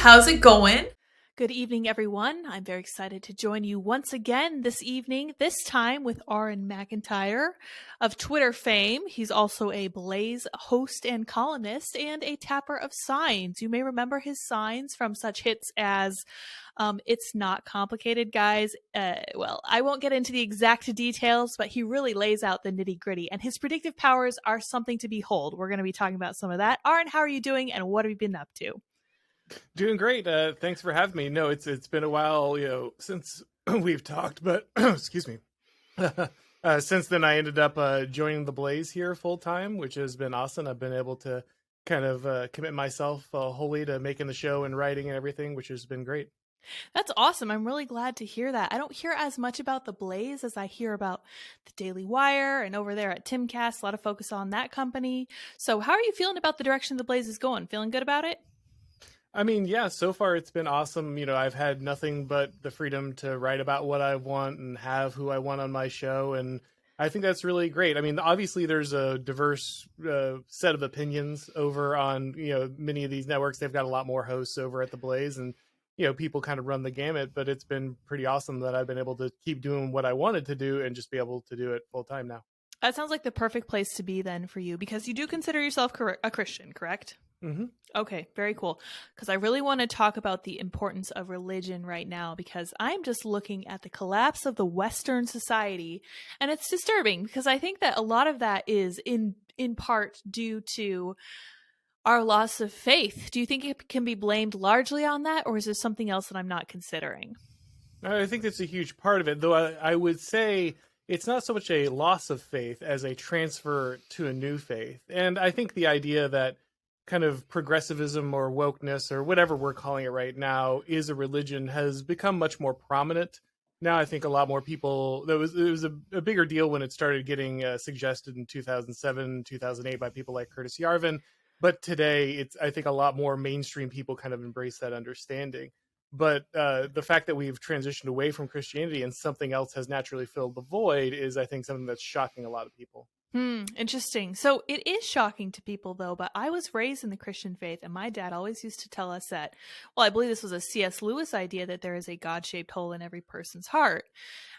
How's it going? Good evening, everyone. I'm very excited to join you once again this evening, this time with Auron MacIntyre of Twitter fame. He's also a Blaze host and columnist and a tapper of signs. You may remember his signs from such hits as It's Not Complicated, Guys. Well, I won't get into the exact details, but he really lays out the nitty gritty, and his predictive powers are something to behold. We're going to be talking about some of that. Auron, how are you doing, and what have you been up to? Doing great. Thanks for having me. No, it's been a while, since we've talked, but excuse me. Since then, I ended up joining the Blaze here full time, which has been awesome. I've been able to kind of commit myself wholly to making the show and writing and everything, which has been great. That's awesome. I'm really glad to hear that. I don't hear as much about the Blaze as I hear about the Daily Wire and over there at Timcast, a lot of focus on that company. So how are you feeling about the direction the Blaze is going? Feeling good about it? I mean, yeah, so far it's been awesome. I've had nothing but the freedom to write about what I want and have who I want on my show. And I think that's really great. I mean, obviously there's a diverse set of opinions over on, many of these networks. They've got a lot more hosts over at the Blaze, and, people kind of run the gamut, but it's been pretty awesome that I've been able to keep doing what I wanted to do and just be able to do it full time now. That sounds like the perfect place to be then for you, because you do consider yourself a Christian, correct? Mm-hmm. Okay, very cool. Because I really want to talk about the importance of religion right now, because I'm just looking at the collapse of the Western society, and it's disturbing because I think that a lot of that is in part due to our loss of faith. Do you think it can be blamed largely on that, or is there something else that I'm not considering? I think that's a huge part of it, though I would say it's not so much a loss of faith as a transfer to a new faith. And I think the idea that kind of progressivism or wokeness or whatever we're calling it right now is a religion has become much more prominent. Now I think a lot more people, it was a bigger deal when it started getting suggested in 2007, 2008 by people like Curtis Yarvin. But today, I think a lot more mainstream people kind of embrace that understanding. But the fact that we've transitioned away from Christianity and something else has naturally filled the void is, I think, something that's shocking a lot of people. Interesting. So it is shocking to people, though, but I was raised in the Christian faith, and my dad always used to tell us that, well, I believe this was a C.S. Lewis idea, that there is a God-shaped hole in every person's heart.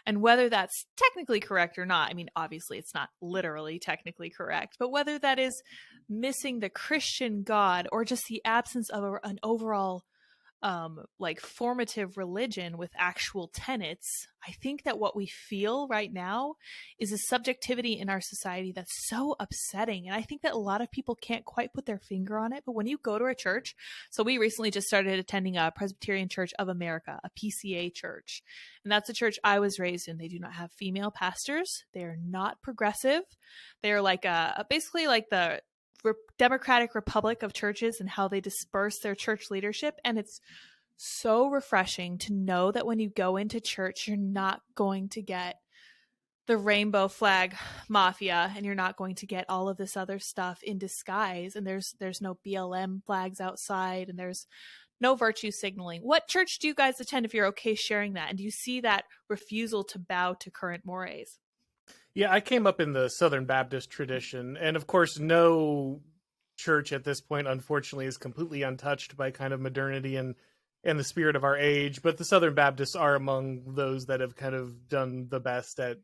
And whether that's technically correct or not, I mean, obviously it's not literally technically correct, but whether that is missing the Christian God or just the absence of an overall formative religion with actual tenets, I think that what we feel right now is a subjectivity in our society that's so upsetting. And I think that a lot of people can't quite put their finger on it. But when you go to a church, so we recently just started attending a Presbyterian Church of America, a PCA church. And that's a church I was raised in. They do not have female pastors. They are not progressive. They are like basically like the Democratic Republic of churches and how they disperse their church leadership. And it's so refreshing to know that when you go into church, you're not going to get the rainbow flag mafia, and you're not going to get all of this other stuff in disguise. And there's no BLM flags outside, and there's no virtue signaling. What church do you guys attend, if you're okay sharing that? And do you see that refusal to bow to current mores? Yeah, I came up in the Southern Baptist tradition, and of course, no church at this point, unfortunately, is completely untouched by kind of modernity and the spirit of our age. But the Southern Baptists are among those that have kind of done the best at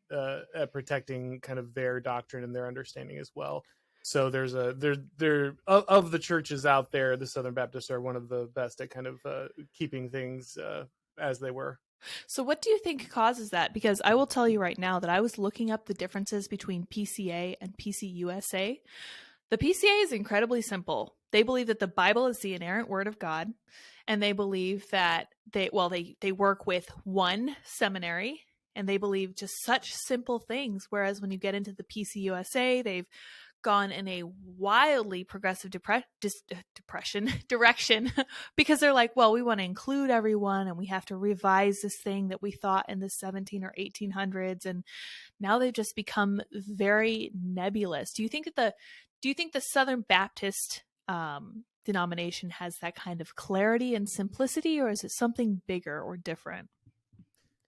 protecting kind of their doctrine and their understanding as well. So there's of the churches out there, the Southern Baptists are one of the best at kind of keeping things as they were. So what do you think causes that? Because I will tell you right now that I was looking up the differences between PCA and PCUSA. The PCA is incredibly simple. They believe that the Bible is the inerrant word of God, and they believe that they work with one seminary, and they believe just such simple things. Whereas when you get into the PCUSA, they've gone in a wildly progressive direction because they're like, well, we want to include everyone, and we have to revise this thing that we thought in the 17 or 1800s, and now they've just become very nebulous. Do you think the Southern Baptist denomination has that kind of clarity and simplicity, or is it something bigger or different?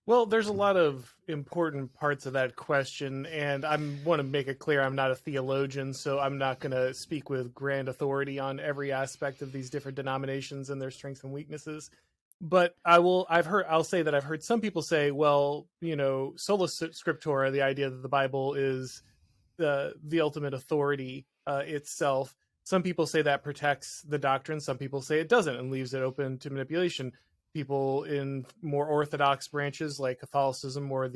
Well, there's a lot of important parts of that question, and I want to make it clear I'm not a theologian, so I'm not going to speak with grand authority on every aspect of these different denominations and their strengths and weaknesses. But I'll say that I've heard some people say, well, sola scriptura, the idea that the Bible is the ultimate authority itself. Some people say that protects the doctrine. Some people say it doesn't and leaves it open to manipulation. People in more orthodox branches like Catholicism or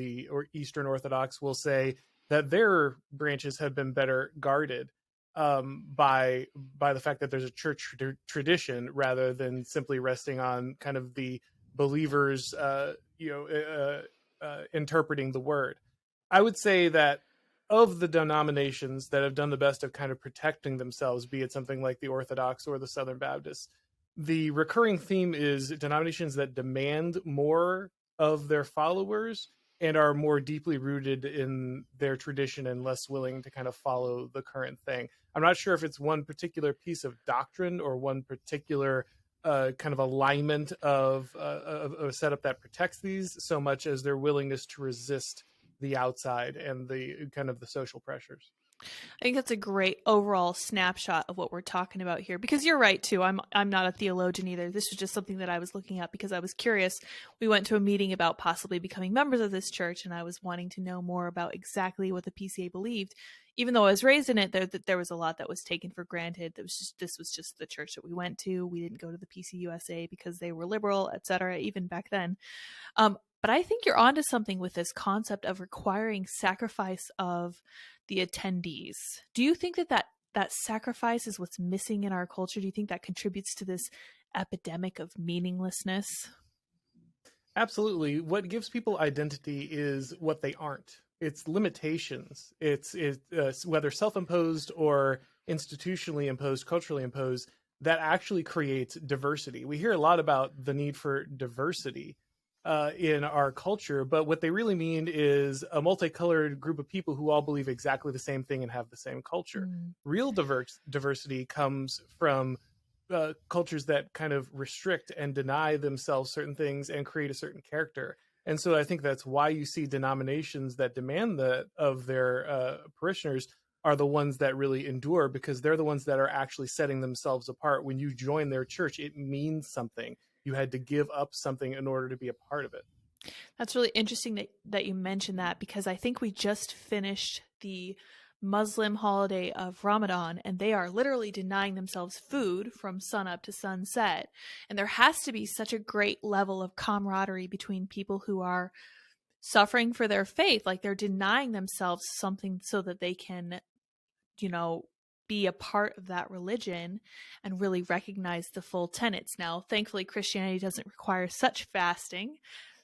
Eastern Orthodox will say that their branches have been better guarded by the fact that there's a church tradition rather than simply resting on kind of the believers, interpreting the word. I would say that of the denominations that have done the best of kind of protecting themselves, be it something like the Orthodox or the Southern Baptists, the recurring theme is denominations that demand more of their followers and are more deeply rooted in their tradition and less willing to kind of follow the current thing. I'm not sure if it's one particular piece of doctrine or one particular kind of alignment of a setup that protects these so much as their willingness to resist the outside and the kind of the social pressures. I think that's a great overall snapshot of what we're talking about here, because you're right too. I'm not a theologian either. This was just something that I was looking at because I was curious. We went to a meeting about possibly becoming members of this church, and I was wanting to know more about exactly what the PCA believed. Even though I was raised in it, there was a lot that was taken for granted. This was just the church that we went to. We didn't go to the PCUSA because they were liberal, etc. Even back then. But I think you're onto something with this concept of requiring sacrifice of the attendees. Do you think that sacrifice is what's missing in our culture? Do you think that contributes to this epidemic of meaninglessness? Absolutely. What gives people identity is what they aren't. It's limitations. It's whether self-imposed or institutionally imposed, culturally imposed, that actually creates diversity. We hear a lot about the need for diversity in our culture, but what they really mean is a multicolored group of people who all believe exactly the same thing and have the same culture. Real diversity comes from cultures that kind of restrict and deny themselves certain things and create a certain character. And so I think that's why you see denominations that demand that of their parishioners are the ones that really endure, because they're the ones that are actually setting themselves apart. When you join their church, it means something. You had to give up something in order to be a part of it. That's really interesting that you mentioned that, because I think we just finished the Muslim holiday of Ramadan, and they are literally denying themselves food from sunup to sunset. And there has to be such a great level of camaraderie between people who are suffering for their faith. Like, they're denying themselves something so that they can, be a part of that religion and really recognize the full tenets. Now, thankfully, Christianity doesn't require such fasting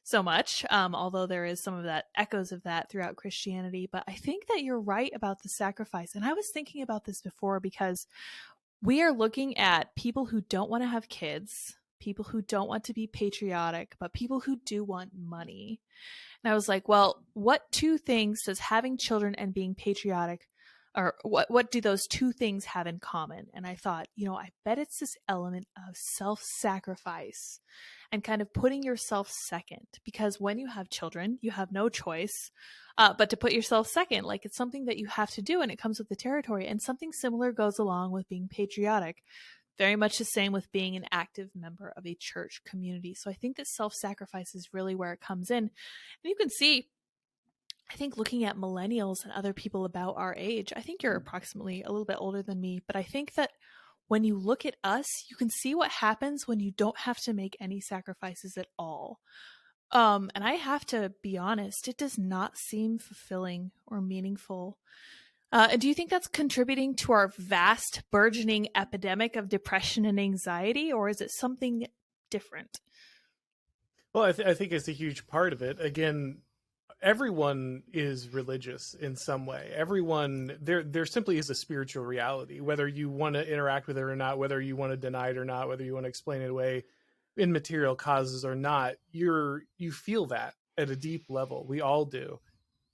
so much, although there is some of that echoes of that throughout Christianity. But I think that you're right about the sacrifice. And I was thinking about this before, because we are looking at people who don't want to have kids, people who don't want to be patriotic, but people who do want money. And I was like, well, what two things does having children and being patriotic, or what do those two things have in common? And I thought, I bet it's this element of self-sacrifice and kind of putting yourself second, because when you have children, you have no choice but to put yourself second. Like, it's something that you have to do, and it comes with the territory. And something similar goes along with being patriotic. Very much the same with being an active member of a church community. So I think that self-sacrifice is really where it comes in. And you can see, I think, looking at millennials and other people about our age, I think you're approximately a little bit older than me, but I think that when you look at us, you can see what happens when you don't have to make any sacrifices at all. And I have to be honest, it does not seem fulfilling or meaningful. Do you think that's contributing to our vast, burgeoning epidemic of depression and anxiety, or is it something different? Well, I think it's a huge part of it. Again, everyone is religious in some way. Everyone, there simply is a spiritual reality, whether you want to interact with it or not, whether you want to deny it or not, whether you want to explain it away in material causes or not. You feel that at a deep level. We all do.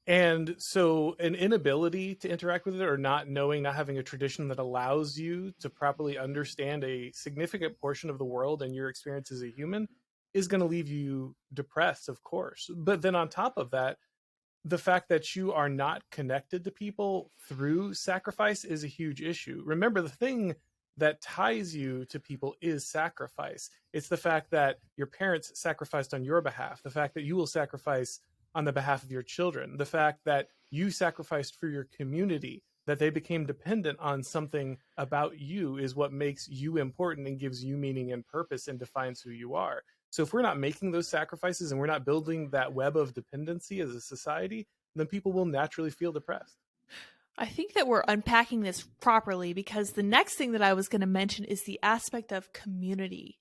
And so an inability to interact with it, or not having a tradition that allows you to properly understand a significant portion of the world and your experience as a human, is going to leave you depressed, of course. But then on top of that, the fact that you are not connected to people through sacrifice is a huge issue. Remember, the thing that ties you to people is sacrifice. It's the fact that your parents sacrificed on your behalf, the fact that you will sacrifice on the behalf of your children, the fact that you sacrificed for your community, that they became dependent on something about you is what makes you important and gives you meaning and purpose and defines who you are. So if we're not making those sacrifices and we're not building that web of dependency as a society, then people will naturally feel depressed. I think that we're unpacking this properly, because the next thing that I was going to mention is the aspect of community.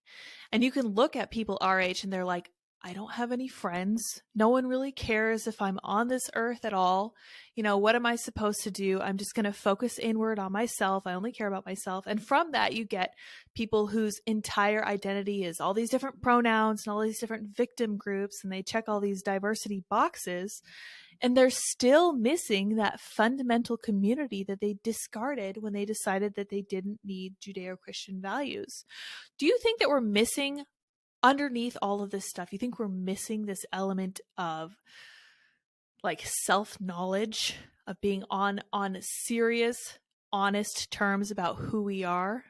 And you can look at people our age and they're like, I don't have any friends. No one really cares if I'm on this earth at all. You know, what am I supposed to do? I'm just going to focus inward on myself. I only care about myself. And from that, you get people whose entire identity is all these different pronouns and all these different victim groups, and they check all these diversity boxes. And they're still missing that fundamental community that they discarded when they decided that they didn't need Judeo-Christian values. Do you think that we're missing, underneath all of this stuff, you think we're missing this element of like self-knowledge, of being on serious, honest terms about who we are?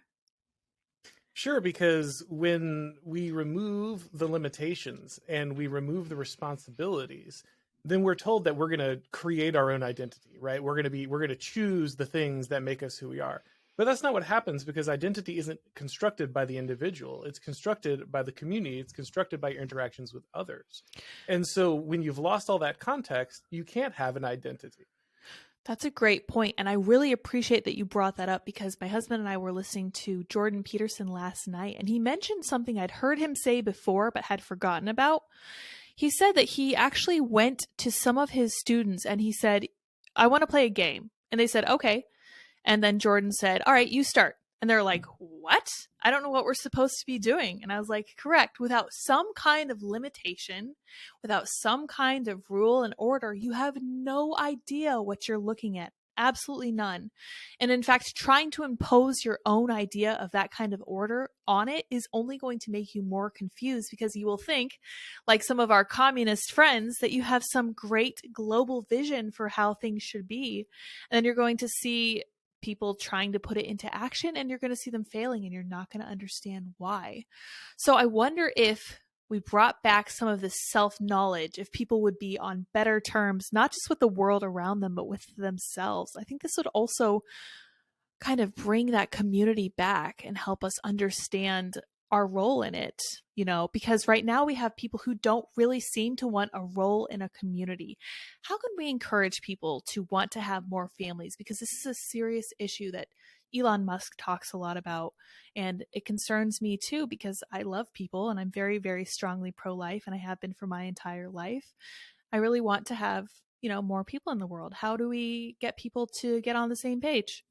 Sure, because when we remove the limitations and we remove the responsibilities, then we're told that we're going to create our own identity, right? We're going to choose the things that make us who we are. But that's not what happens, because identity isn't constructed by the individual. It's constructed by the community. It's constructed by your interactions with others. And so when you've lost all that context, you can't have an identity. That's a great point. And I really appreciate that you brought that up, because my husband and I were listening to Jordan Peterson last night, and he mentioned something I'd heard him say before but had forgotten about. He said that he actually went to some of his students and he said, I want to play a game. And they said, okay. And then Jordan said, all right, you start. And they're like, what? I don't know what we're supposed to be doing. And I was like, correct. Without some kind of limitation, without some kind of rule and order, you have no idea what you're looking at. Absolutely none. And in fact, trying to impose your own idea of that kind of order on it is only going to make you more confused, because you will think, like some of our communist friends, that you have some great global vision for how things should be. And you're going to see people trying to put it into action, and you're going to see them failing, and you're not going to understand why. So I wonder if we brought back some of this self-knowledge, if people would be on better terms, not just with the world around them, but with themselves. I think this would also kind of bring that community back and help us understand our role in it, you know, because right now we have people who don't really seem to want a role in a community. How can we encourage people to want to have more families? Because this is a serious issue that Elon Musk talks a lot about, and it concerns me too, because I love people and I'm very, very strongly pro-life, and I have been for my entire life. I really want to have, you know, more people in the world. How do we get people to get on the same page?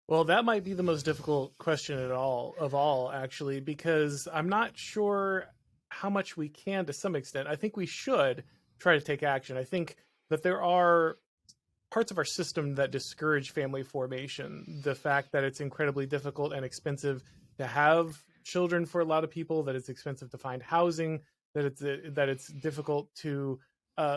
Well, that might be the most difficult question of all, actually, because I'm not sure how much we can to some extent. I think we should try to take action. I think that there are parts of our system that discourage family formation. The fact that it's incredibly difficult and expensive to have children for a lot of people, that it's expensive to find housing, that it's difficult to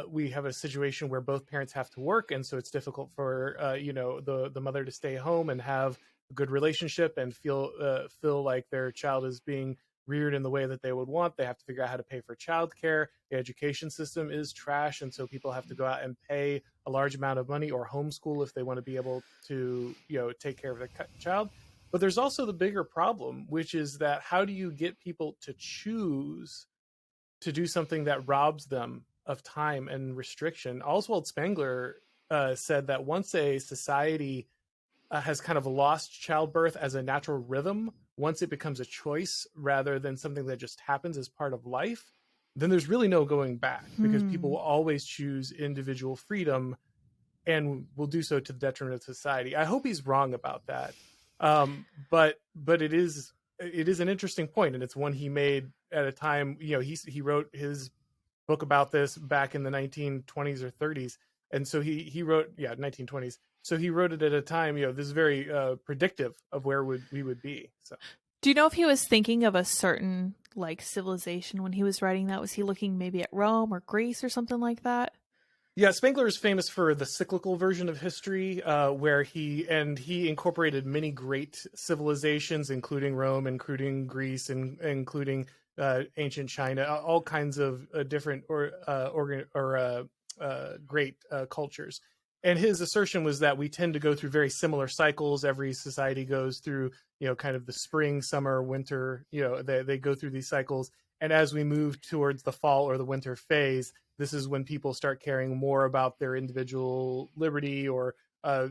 we have a situation where both parents have to work, and so it's difficult for the mother to stay home and have a good relationship and feel like their child is being reared in the way that they would want. They have to figure out how to pay for childcare. The education system is trash, and so people have to go out and pay a large amount of money or homeschool if they want to be able to, take care of their child. But there's also the bigger problem, which is that how do you get people to choose to do something that robs them of time and restriction? Oswald Spengler said that once a society has kind of lost childbirth as a natural rhythm, once it becomes a choice rather than something that just happens as part of life, then there's really no going back, because people will always choose individual freedom and will do so to the detriment of society. I hope he's wrong about that. But it is an interesting point, and it's one he made at a time, he wrote his book about this back in the 1920s or 30s. And so he wrote, 1920s. So he wrote it at a time, this is very predictive of where we would be. So, do you know if he was thinking of a certain like civilization when he was writing that? Was he looking maybe at Rome or Greece or something like that? Yeah, Spengler is famous for the cyclical version of history, where he incorporated many great civilizations, including Rome, including Greece, and including ancient China, all kinds of different great cultures. And his assertion was that we tend to go through very similar cycles. Every society goes through, kind of the spring, summer, winter. They go through these cycles, and as we move towards the fall or the winter phase, this is when people start caring more about their individual liberty or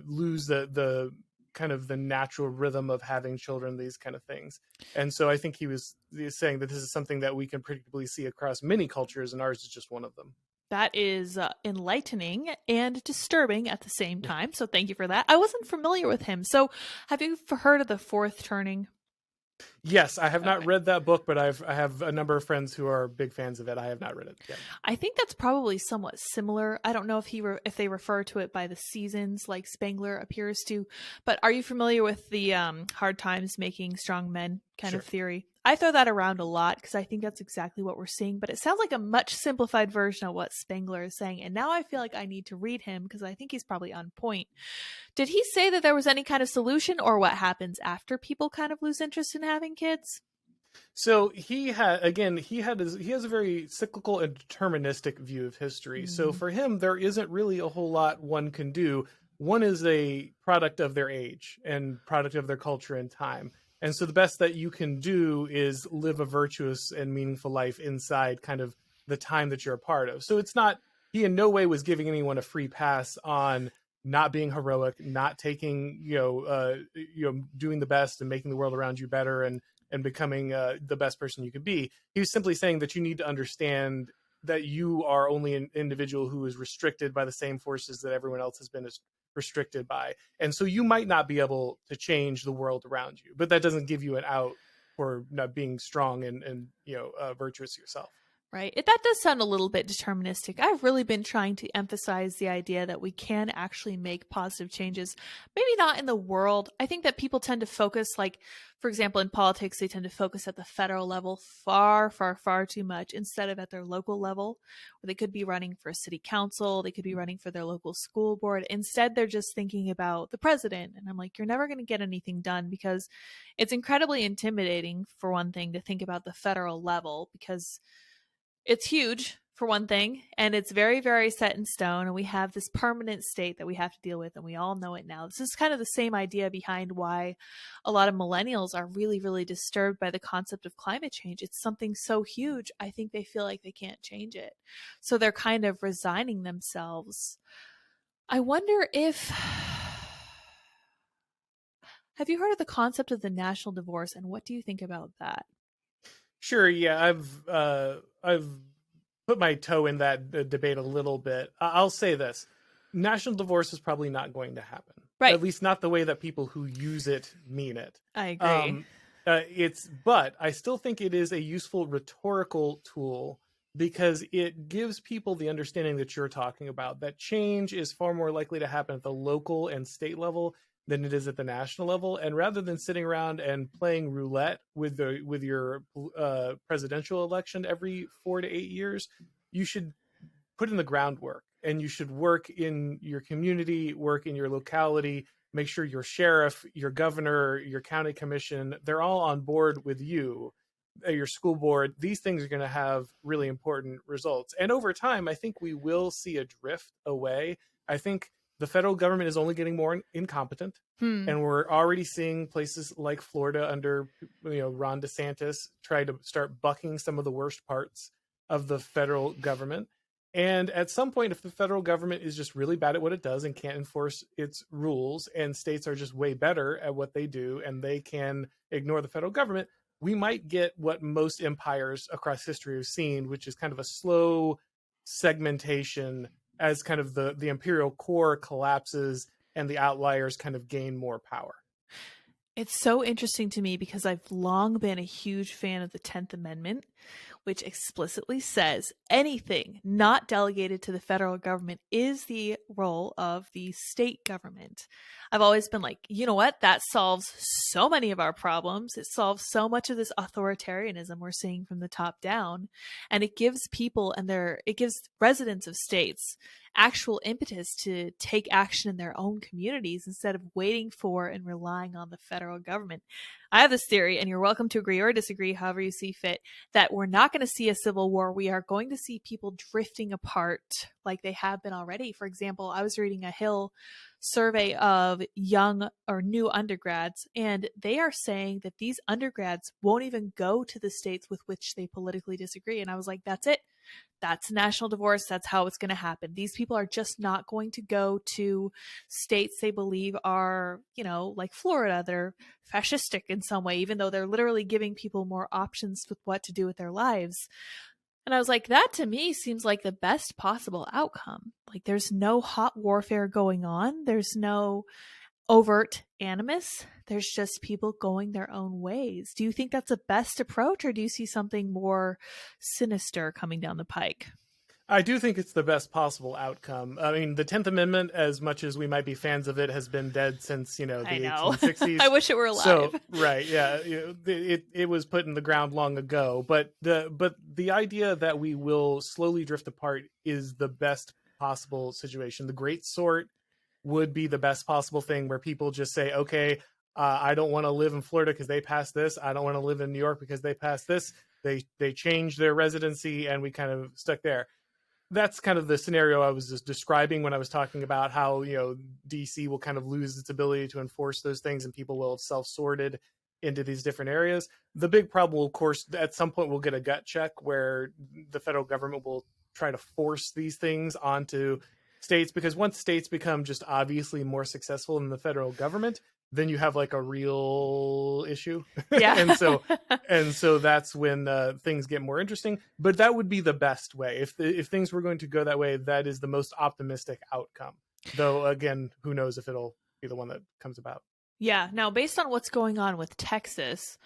lose the kind of the natural rhythm of having children, these kind of things. And so I think he was saying that this is something that we can predictably see across many cultures, and ours is just one of them. That is enlightening and disturbing at the same time. So thank you for that. I wasn't familiar with him. So have you heard of the fourth turning? Yes, I have not read that book, but I have a number of friends who are big fans of it. I have not read it yet. I think that's probably somewhat similar. I don't know if they refer to it by the seasons like Spengler appears to, but are you familiar with the hard times making strong men kind of theory? I throw that around a lot because I think that's exactly what we're seeing, but it sounds like a much simplified version of what Spengler is saying. And now I feel like I need to read him because I think he's probably on point. Did he say that there was any kind of solution, or what happens after people kind of lose interest in having kids? So he has a very cyclical and deterministic view of history. So for him, there isn't really a whole lot one can do. One is a product of their age and product of their culture and time. And so the best that you can do is live a virtuous and meaningful life inside kind of the time that you're a part of. So he in no way was giving anyone a free pass on not being heroic, not taking, doing the best and making the world around you better and becoming the best person you could be. He was simply saying that you need to understand that you are only an individual who is restricted by the same forces that everyone else has been restricted by. And so you might not be able to change the world around you, but that doesn't give you an out for not being strong and virtuous yourself. Right. That does sound a little bit deterministic. I've really been trying to emphasize the idea that we can actually make positive changes. Maybe not in the world. I think that people tend to focus, like, for example, in politics, they tend to focus at the federal level far, far, far too much instead of at their local level, where they could be running for a city council, they could be running for their local school board. Instead, they're just thinking about the president. And I'm like, you're never going to get anything done because it's incredibly intimidating, for one thing, to think about the federal level because it's huge, for one thing, and it's very, very set in stone, and we have this permanent state that we have to deal with, and we all know it now. This is kind of the same idea behind why a lot of millennials are really, really disturbed by the concept of climate change. It's something so huge, I think they feel like they can't change it. So they're kind of resigning themselves. I wonder if... Have you heard of the concept of the national divorce, and what do you think about that? Sure. Yeah, I've put my toe in that debate a little bit. I'll say this: national divorce is probably not going to happen. Right. At least not the way that people who use it mean it. I agree. But I still think it is a useful rhetorical tool because it gives people the understanding that you're talking about. That change is far more likely to happen at the local and state level than it is at the national level. And rather than sitting around and playing roulette with your presidential election every 4 to 8 years, you should put in the groundwork, and you should work in your community, work in your locality, make sure your sheriff, your governor, your county commission, they're all on board with you, your school board. These things are going to have really important results. And over time, I think we will see a drift away. I think the federal government is only getting more incompetent, and we're already seeing places like Florida under Ron DeSantis try to start bucking some of the worst parts of the federal government. And at some point, if the federal government is just really bad at what it does and can't enforce its rules, and states are just way better at what they do and they can ignore the federal government, we might get what most empires across history have seen, which is kind of a slow segmentation as kind of the imperial core collapses and the outliers kind of gain more power. It's so interesting to me because I've long been a huge fan of the 10th Amendment, which explicitly says anything not delegated to the federal government is the role of the state government. I've always been like, you know what? That solves so many of our problems. It solves so much of this authoritarianism we're seeing from the top down. And it gives people it gives residents of states actual impetus to take action in their own communities instead of waiting for and relying on the federal government. I have this theory, and you're welcome to agree or disagree, however you see fit, that we're not going to see a civil war. We are going to see people drifting apart like they have been already. For example, I was reading a Hill survey of young or new undergrads, and they are saying that these undergrads won't even go to the states with which they politically disagree. And I was like, that's it. That's national divorce. That's how it's going to happen. These people are just not going to go to states they believe are, like Florida. They're fascistic in some way, even though they're literally giving people more options with what to do with their lives. And I was like, that to me seems like the best possible outcome. Like, there's no hot warfare going on. There's no overt animus. There's just people going their own ways. Do you think that's the best approach, or do you see something more sinister coming down the pike? I do think it's the best possible outcome. I mean, the 10th Amendment, as much as we might be fans of it, has been dead since, the 1860s. I wish it were alive. So, right, yeah, it was put in the ground long ago. But the idea that we will slowly drift apart is the best possible situation. The Great Sort would be the best possible thing, where people just say, okay, I don't want to live in Florida because they passed this. I don't want to live in New York because they passed this. They changed their residency, and we kind of stuck there. That's kind of the scenario I was just describing when I was talking about how, DC will kind of lose its ability to enforce those things, and people will have self-sorted into these different areas. The big problem, of course, at some point we'll get a gut check where the federal government will try to force these things onto states, because once states become just obviously more successful than the federal government, then you have like a real issue. Yeah. and so that's when things get more interesting. But that would be the best way. If things were going to go that way, that is the most optimistic outcome. Though, again, who knows if it'll be the one that comes about. Yeah. Now, based on what's going on with Texas,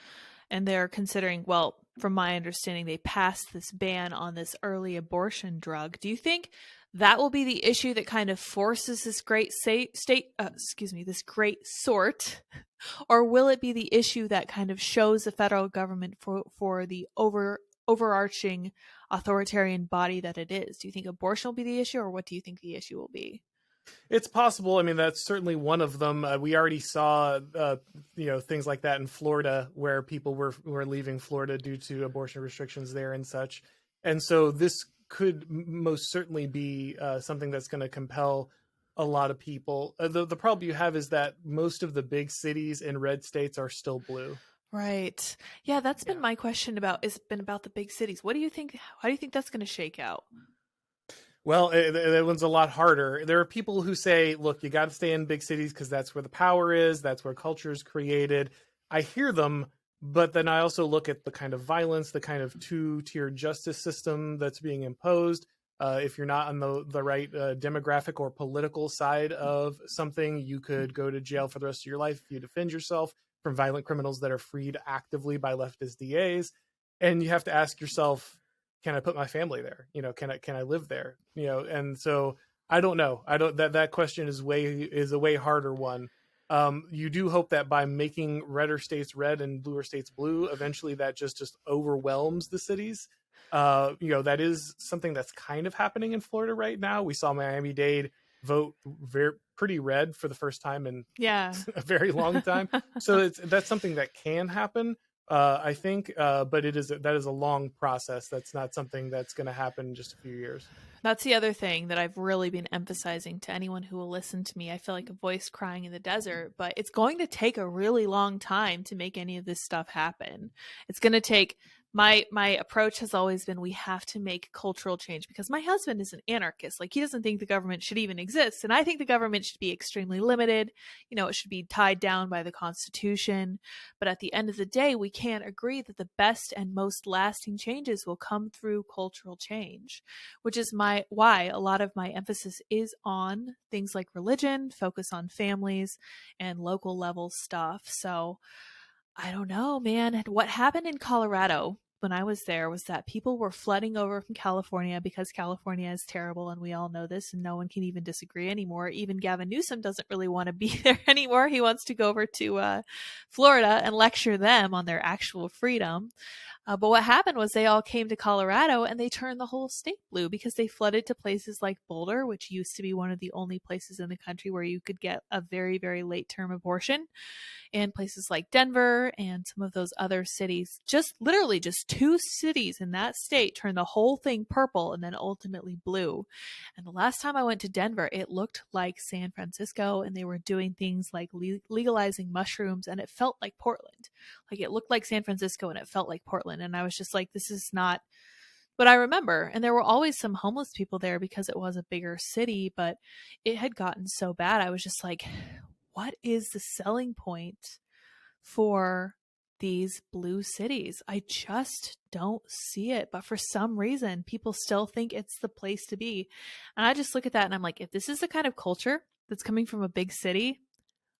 and they're considering, well, from my understanding, they passed this ban on this early abortion drug. Do you think that will be the issue that kind of forces this great this great sort, or will it be the issue that kind of shows the federal government for the overarching authoritarian body that it is? Do you think abortion will be the issue, or what do you think the issue will be? It's possible. I mean, that's certainly one of them. We already saw, things like that in Florida, where people were leaving Florida due to abortion restrictions there and such. And so this could most certainly be something that's going to compel a lot of people. The problem you have is that most of the big cities in red states are still blue. Right. Yeah, that's been my question about the big cities. What do you think? How do you think that's going to shake out? Well, that one's a lot harder. There are people who say, look, you got to stay in big cities because that's where the power is. That's where culture is created. I hear them, but then I also look at the kind of violence, the kind of two-tier justice system that's being imposed. If you're not on the right demographic or political side of something, you could go to jail for the rest of your life if you defend yourself from violent criminals that are freed actively by leftist DAs. And you have to ask yourself, can I put my family there? Can I live there? And so I don't know. That question is a way harder one. You do hope that by making redder states red and bluer states blue, eventually that just overwhelms the cities. That is something that's kind of happening in Florida right now. We saw Miami-Dade vote pretty red for the first time in a very long time. So that's something that can happen. I think, but that is a long process. That's not something that's going to happen in just a few years. That's the other thing that I've really been emphasizing to anyone who will listen to me. I feel like a voice crying in the desert, but it's going to take a really long time to make any of this stuff happen. It's going to take my approach has always been we have to make cultural change, because my husband is an anarchist. Like, he doesn't think the government should even exist, and I think the government should be extremely limited. It should be tied down by the Constitution. But at the end of the day, we can't agree that the best and most lasting changes will come through cultural change, which is why a lot of my emphasis is on things like religion, focus on families and local level stuff. So I don't know, man. What happened in Colorado when I was there was that people were flooding over from California, because California is terrible, and we all know this, and no one can even disagree anymore. Even Gavin Newsom doesn't really want to be there anymore. He wants to go over to Florida and lecture them on their actual freedom. But what happened was they all came to Colorado and they turned the whole state blue, because they flooded to places like Boulder, which used to be one of the only places in the country where you could get a very, very late term abortion, and places like Denver and some of those other cities. Just literally just 2 cities in that state turned the whole thing purple and then ultimately blue. And the last time I went to Denver, it looked like San Francisco, and they were doing things like legalizing mushrooms, and it felt like Portland. Like, it looked like San Francisco and it felt like Portland. And I was just like, this is not what I remember. And there were always some homeless people there because it was a bigger city, but it had gotten so bad. I was just like, what is the selling point for these blue cities? I just don't see it. But for some reason, people still think it's the place to be. And I just look at that and I'm like, if this is the kind of culture that's coming from a big city,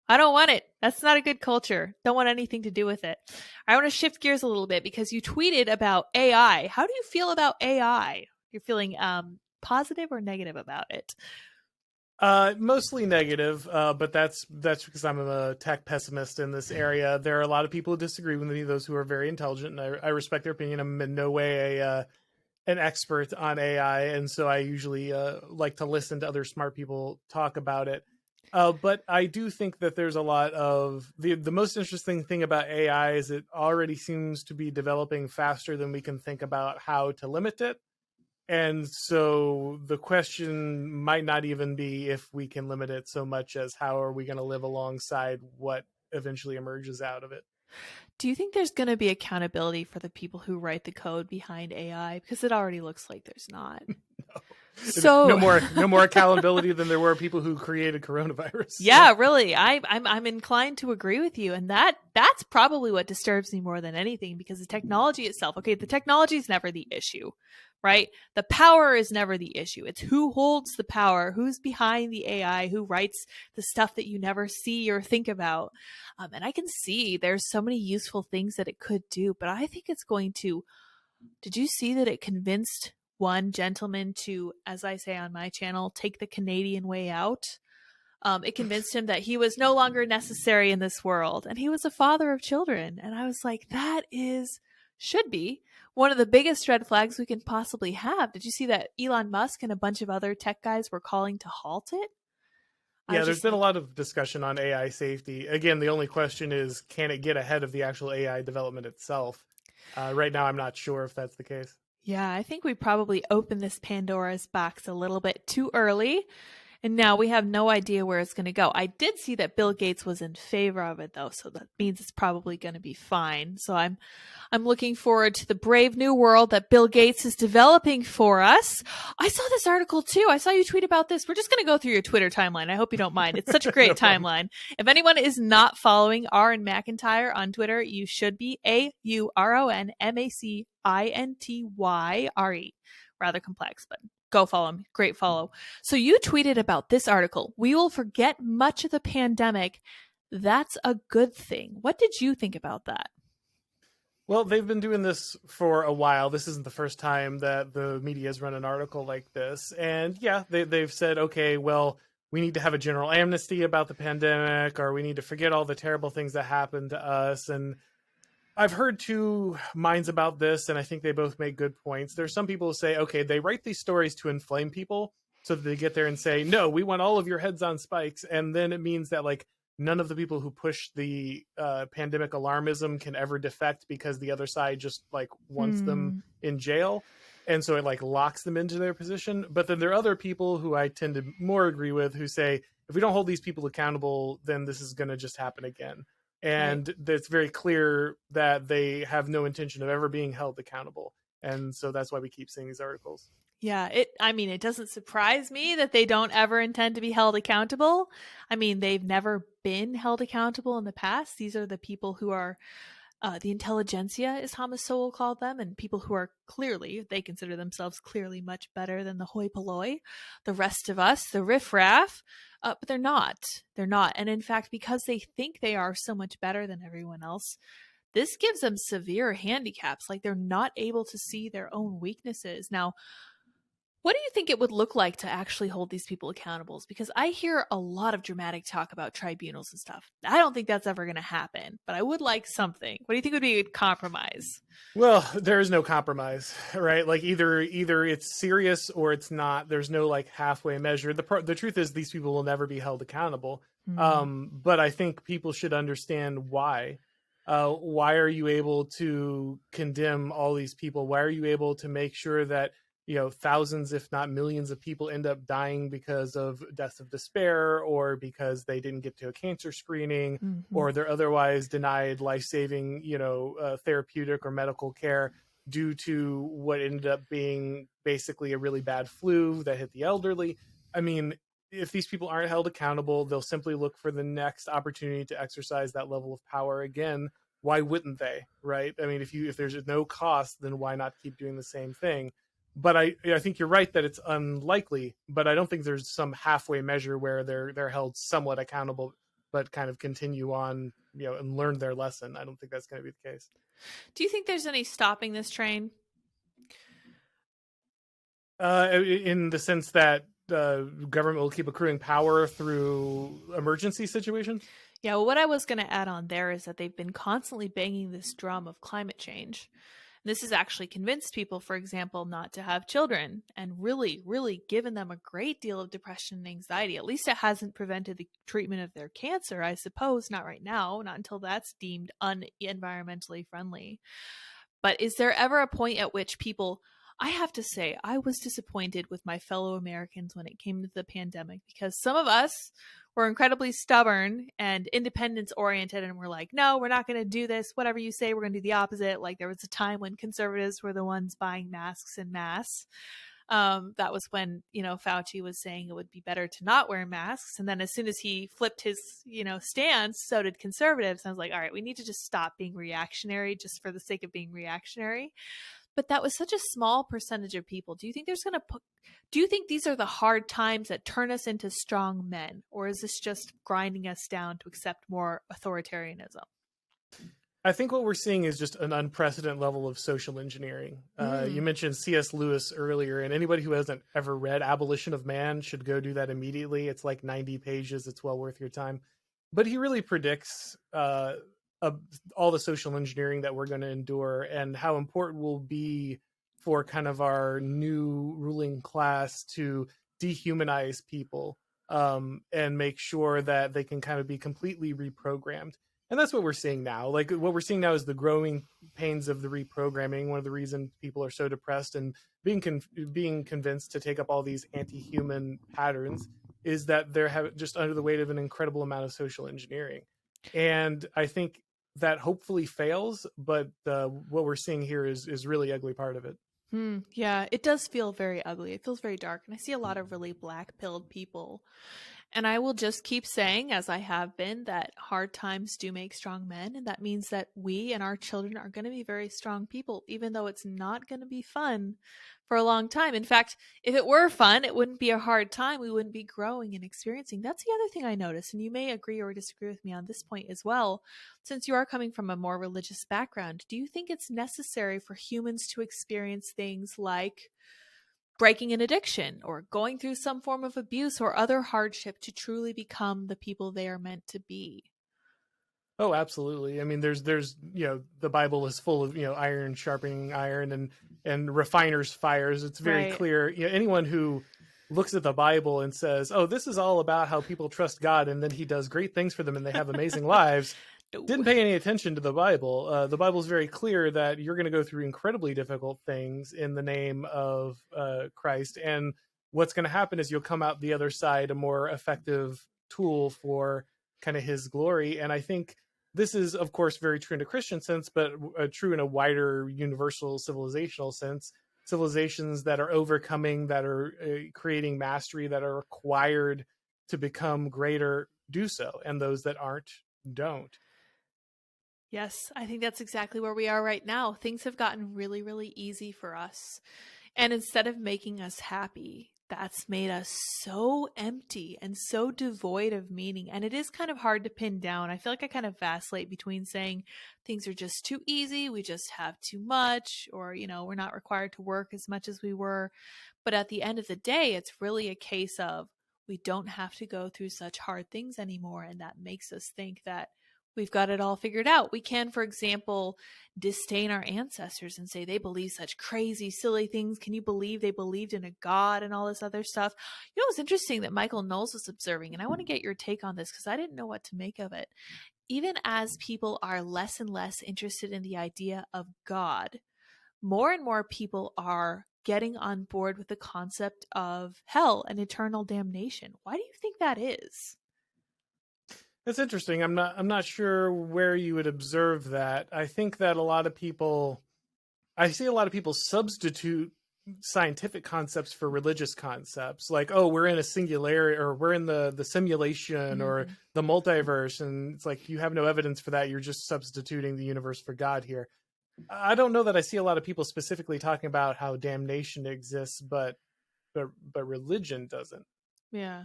I don't want it. That's not a good culture. Don't want anything to do with it. I want to shift gears a little bit, because you tweeted about AI. How do you feel about AI? You're feeling positive or negative about it? Mostly negative, but that's because I'm a tech pessimist in this area. There are a lot of people who disagree with me, those who are very intelligent, and I respect their opinion. I'm in no way an expert on AI, and so I usually like to listen to other smart people talk about it. But I do think that there's a lot of the most interesting thing about AI is it already seems to be developing faster than we can think about how to limit it. And so the question might not even be if we can limit it so much as how are we going to live alongside what eventually emerges out of it. Do you think there's going to be accountability for the people who write the code behind AI? Because it already looks like there's not. No. So no more accountability than there were people who created coronavirus. Yeah, really. I'm inclined to agree with you. And that's probably what disturbs me more than anything, because the technology itself, okay, the technology is never the issue, right? The power is never the issue. It's who holds the power, who's behind the AI, who writes the stuff that you never see or think about. And I can see there's so many useful things that it could do, but I think it's going to, did you see that it convinced one gentleman to, as I say on my channel, take the Canadian way out? It convinced him that he was no longer necessary in this world, and he was a father of children. And I was like, that should be one of the biggest red flags we can possibly have. Did you see that Elon Musk and a bunch of other tech guys were calling to halt it? Yeah, there's been a lot of discussion on AI safety. Again, the only question is, can it get ahead of the actual AI development itself? Right now, I'm not sure if that's the case. Yeah, I think we probably opened this Pandora's box a little bit too early, and now we have no idea where it's going to go. I did see that Bill Gates was in favor of it, though, so that means it's probably going to be fine. So I'm looking forward to the brave new world that Bill Gates is developing for us. I saw this article, too. I saw you tweet about this. We're just going to go through your Twitter timeline. I hope you don't mind. It's such a great No problem. timeline. If anyone is not following Auron MacIntyre on Twitter, you should be. AURON MacIntyre. Rather complex, but go follow him. Great follow. So you tweeted about this article. We will forget much of the pandemic. That's a good thing. What did you think about that? Well, they've been doing this for a while. This isn't the first time that the media has run an article like this. And yeah, they've said, okay, well, we need to have a general amnesty about the pandemic, or we need to forget all the terrible things that happened to us. And I've heard two minds about this, and I think they both make good points. There's some people who say, okay, they write these stories to inflame people so that they get there and say, no, we want all of your heads on spikes. And then it means that like none of the people who push the pandemic alarmism can ever defect because the other side just like wants them in jail. And so it like locks them into their position. But then there are other people who I tend to more agree with who say, if we don't hold these people accountable, then this is going to just happen again. and it's very clear that they have no intention of ever being held accountable. And so that's why we keep seeing these articles. Yeah, it doesn't surprise me that they don't ever intend to be held accountable. I mean, they've never been held accountable in the past. These are the people who are the intelligentsia, as Thomas Sowell called them, and people who are clearly, they consider themselves clearly much better than the hoi polloi, the rest of us, the riffraff, but they're not. They're not. And in fact, because they think they are so much better than everyone else, this gives them severe handicaps. Like, they're not able to see their own weaknesses. Now, what do you think it would look like to actually hold these people accountable? Because I hear a lot of dramatic talk about tribunals and stuff. I don't think that's ever going to happen, but I would like something. What do you think would be a compromise? Well, there is no compromise, right? Like either it's serious or it's not. There's no like halfway measure. The truth is these people will never be held accountable. But I think people should understand why. Why are you able to condemn all these people? Why are you able to make sure that thousands, if not millions of people end up dying because of deaths of despair, or because they didn't get to a cancer screening, or they're otherwise denied life-saving, therapeutic or medical care due to what ended up being basically a really bad flu that hit the elderly? I mean, if these people aren't held accountable, they'll simply look for the next opportunity to exercise that level of power again. Why wouldn't they, right? I mean, if there's no cost, then why not keep doing the same thing? But I think you're right that it's unlikely, but I don't think there's some halfway measure where they're held somewhat accountable, but kind of continue on, and learn their lesson. I don't think that's going to be the case. Do you think there's any stopping this train? In the sense that government will keep accruing power through emergency situations? Yeah, well, what I was going to add on there is that they've been constantly banging this drum of climate change. This has actually convinced people, for example, not to have children, and really, really given them a great deal of depression and anxiety. At least it hasn't prevented the treatment of their cancer, I suppose. Not right now, not until that's deemed unenvironmentally friendly. But is there ever a point at which people, I have to say, I was disappointed with my fellow Americans when it came to the pandemic, because some of us were incredibly stubborn and independence oriented, and we're like, no, we're not going to do this. Whatever you say, we're going to do the opposite. Like, there was a time when conservatives were the ones buying masks en masse. That was when, Fauci was saying it would be better to not wear masks. And then as soon as he flipped his, stance, so did conservatives. And I was like, all right, we need to just stop being reactionary just for the sake of being reactionary. But that was such a small percentage of people. Do you think do you think these are the hard times that turn us into strong men? Or is this just grinding us down to accept more authoritarianism? I think what we're seeing is just an unprecedented level of social engineering. You mentioned C.S. Lewis earlier, and anybody who hasn't ever read Abolition of Man should go do that immediately. It's like 90 pages. It's well worth your time. But he really predicts all the social engineering that we're going to endure, and how important will be for kind of our new ruling class to dehumanize people, and make sure that they can kind of be completely reprogrammed. And that's what we're seeing now. Like, what we're seeing now is the growing pains of the reprogramming. One of the reasons people are so depressed and being convinced to take up all these anti-human patterns is that they're just under the weight of an incredible amount of social engineering. And I think that hopefully fails, but what we're seeing here is really ugly part of it. Yeah, it does feel very ugly. It feels very dark. And I see a lot of really black-pilled people. And I will just keep saying, as I have been, that hard times do make strong men. And that means that we and our children are going to be very strong people, even though it's not going to be fun for a long time. In fact, if it were fun, it wouldn't be a hard time. We wouldn't be growing and experiencing. That's the other thing I noticed. And you may agree or disagree with me on this point as well. Since you are coming from a more religious background, do you think it's necessary for humans to experience things like breaking an addiction or going through some form of abuse or other hardship to truly become the people they are meant to be? Oh, absolutely. I mean, there's the Bible is full of iron sharpening iron and refiners fires. It's very clear. Anyone who looks at the Bible and says, "Oh, this is all about how people trust God, and then He does great things for them, and they have amazing lives," didn't pay any attention to the Bible. The Bible is very clear that you're going to go through incredibly difficult things in the name of Christ, and what's going to happen is you'll come out the other side a more effective tool for kind of His glory. And I think this is, of course, very true in a Christian sense, but true in a wider universal civilizational sense. Civilizations that are overcoming, that are creating mastery, that are required to become greater, do so. And those that aren't, don't. Yes, I think that's exactly where we are right now. Things have gotten really, really easy for us. And instead of making us happy, that's made us so empty and so devoid of meaning. And it is kind of hard to pin down. I feel like I kind of vacillate between saying things are just too easy, we just have too much, or, we're not required to work as much as we were. But at the end of the day, it's really a case of we don't have to go through such hard things anymore. And that makes us think that we've got it all figured out. We can, for example, disdain our ancestors and say they believe such crazy, silly things. Can you believe they believed in a god and all this other stuff? It's interesting that Michael Knowles was observing, and I want to get your take on this because I didn't know what to make of it. Even as people are less and less interested in the idea of God, more and more people are getting on board with the concept of hell and eternal damnation. Why do you think that is? That's interesting. I'm not sure where you would observe that. I think that I see a lot of people substitute scientific concepts for religious concepts, like, oh, we're in a singularity, or we're in the simulation, or the multiverse, and it's like, you have no evidence for that. You're just substituting the universe for God here. I don't know that I see a lot of people specifically talking about how damnation exists, but religion doesn't. Yeah.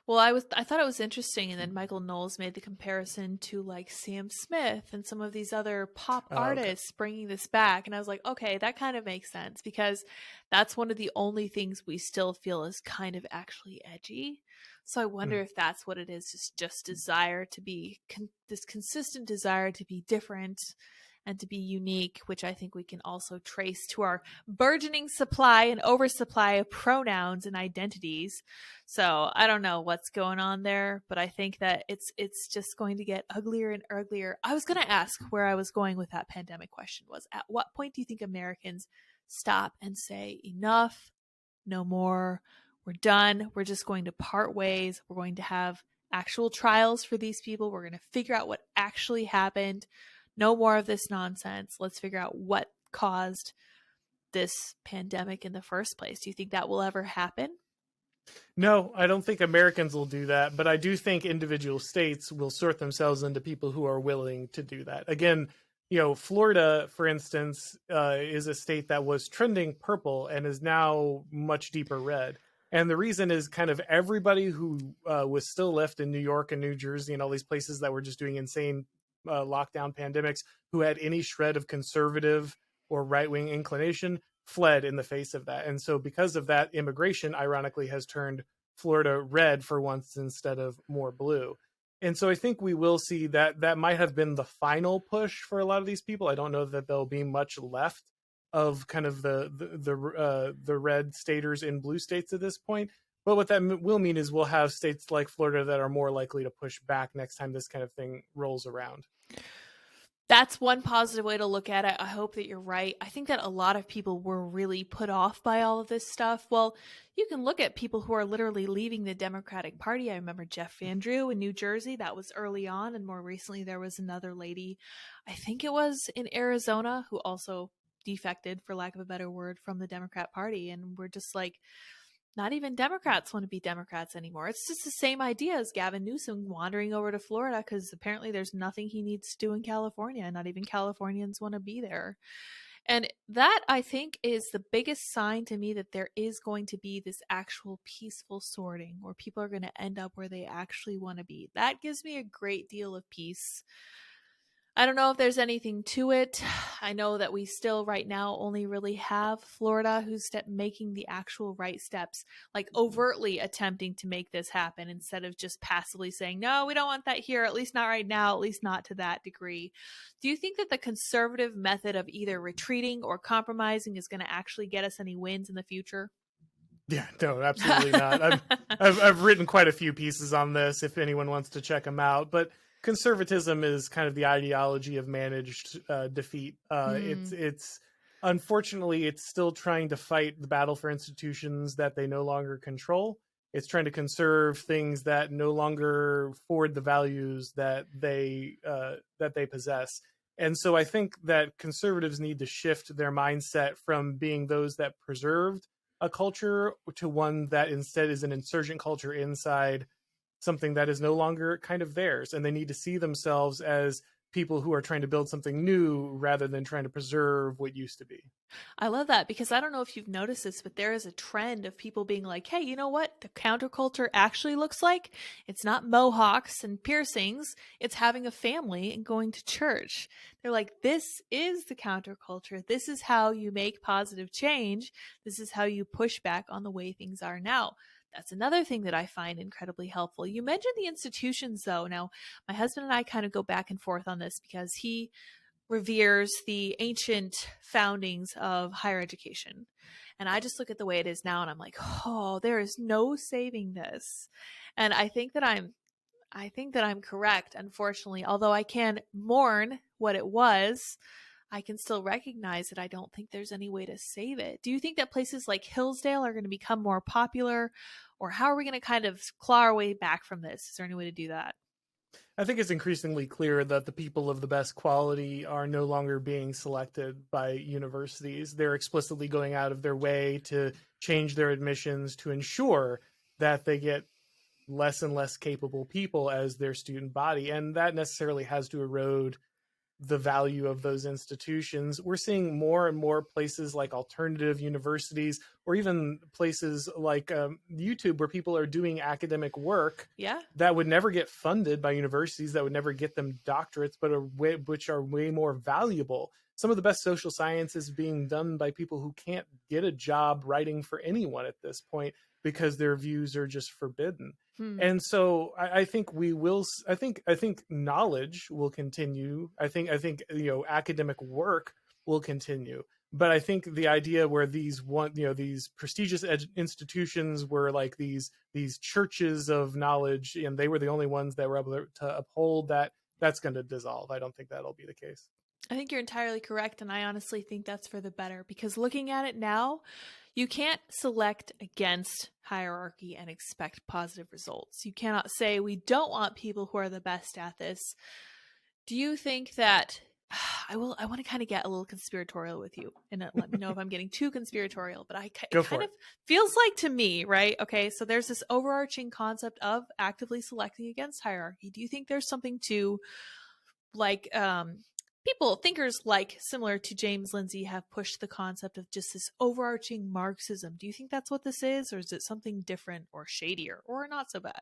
Well, I thought it was interesting, and then Michael Knowles made the comparison to like Sam Smith and some of these other pop artists bringing this back, and I was like, okay, that kind of makes sense, because that's one of the only things we still feel is kind of actually edgy. So I wonder if that's what it is, just desire to be this consistent desire to be different and to be unique, which I think we can also trace to our burgeoning supply and oversupply of pronouns and identities. So I don't know what's going on there, but I think that it's just going to get uglier and uglier. I was going to ask where I was going with that pandemic question was, at what point do you think Americans stop and say, enough, no more, we're done, we're just going to part ways, we're going to have actual trials for these people, we're going to figure out what actually happened. No more of this nonsense. Let's figure out what caused this pandemic in the first place. Do you think that will ever happen? No, I don't think Americans will do that, but I do think individual states will sort themselves into people who are willing to do that. Again, Florida, for instance, is a state that was trending purple and is now much deeper red. And the reason is kind of everybody who was still left in New York and New Jersey and all these places that were just doing insane lockdown pandemics, who had any shred of conservative or right-wing inclination, fled in the face of that. And so because of that, immigration, ironically, has turned Florida red for once instead of more blue. And so I think we will see that might have been the final push for a lot of these people. I don't know that there'll be much left of kind of the red staters in blue states at this point. But what that will mean is we'll have states like Florida that are more likely to push back next time this kind of thing rolls around. That's one positive way to look at it. I hope that you're right. I think that a lot of people were really put off by all of this stuff. Well, you can look at people who are literally leaving the Democratic Party. I remember Jeff Van Drew in New Jersey. That was early on. And more recently, there was another lady, I think it was in Arizona, who also defected, for lack of a better word, from the Democrat Party. And we're just like, not even Democrats want to be Democrats anymore. It's just the same idea as Gavin Newsom wandering over to Florida because apparently there's nothing he needs to do in California. Not even Californians want to be there. And that, I think, is the biggest sign to me that there is going to be this actual peaceful sorting where people are going to end up where they actually want to be. That gives me a great deal of peace. I don't know if there's anything to it. I know that we still right now only really have Florida who's making the actual right steps, like overtly attempting to make this happen instead of just passively saying, no, we don't want that here, at least not right now, at least not to that degree. Do you think that the conservative method of either retreating or compromising is going to actually get us any wins in the future? Yeah, no, absolutely not. I've written quite a few pieces on this if anyone wants to check them out, but conservatism is kind of the ideology of managed defeat. It's unfortunately, it's still trying to fight the battle for institutions that they no longer control. It's trying to conserve things that no longer forward the values that they possess. And so I think that conservatives need to shift their mindset from being those that preserved a culture to one that instead is an insurgent culture inside something that is no longer kind of theirs. And they need to see themselves as people who are trying to build something new rather than trying to preserve what used to be. I love that, because I don't know if you've noticed this, but there is a trend of people being like, hey, you know what the counterculture actually looks like? It's not mohawks and piercings. It's having a family and going to church. They're like, this is the counterculture. This is how you make positive change. This is how you push back on the way things are now. That's another thing that I find incredibly helpful. You mentioned the institutions, though. Now, my husband and I kind of go back and forth on this because he reveres the ancient foundings of higher education. And I just look at the way it is now and I'm like, oh, there is no saving this. And I think that I'm correct, unfortunately. Although I can mourn what it was, I can still recognize that I don't think there's any way to save it. Do you think that places like Hillsdale are going to become more popular? Or how are we going to kind of claw our way back from this? Is there any way to do that? I think it's increasingly clear that the people of the best quality are no longer being selected by universities. They're explicitly going out of their way to change their admissions to ensure that they get less and less capable people as their student body. And that necessarily has to erode the value of those institutions. We're seeing more and more places like alternative universities, or even places like YouTube, where people are doing academic work that would never get funded by universities, that would never get them doctorates, but which are way more valuable. Some of the best social science is being done by people who can't get a job writing for anyone at this point because their views are just forbidden. And so I think we will. I think knowledge will continue. I think academic work will continue. But I think the idea where these prestigious institutions were like these churches of knowledge, and they were the only ones that were able to uphold that, that's going to dissolve. I don't think that'll be the case. I think you're entirely correct, and I honestly think that's for the better, because looking at it now, you can't select against hierarchy and expect positive results. You cannot say we don't want people who are the best at this. Do you think that I want to kind of get a little conspiratorial with you, and let me know if I'm getting too conspiratorial, but it kind of feels like to me, right? Okay, so there's this overarching concept of actively selecting against hierarchy. Do you think there's something to, like, thinkers like similar to James Lindsay have pushed the concept of just this overarching Marxism? Do you think that's what this is, or is it something different or shadier or not so bad?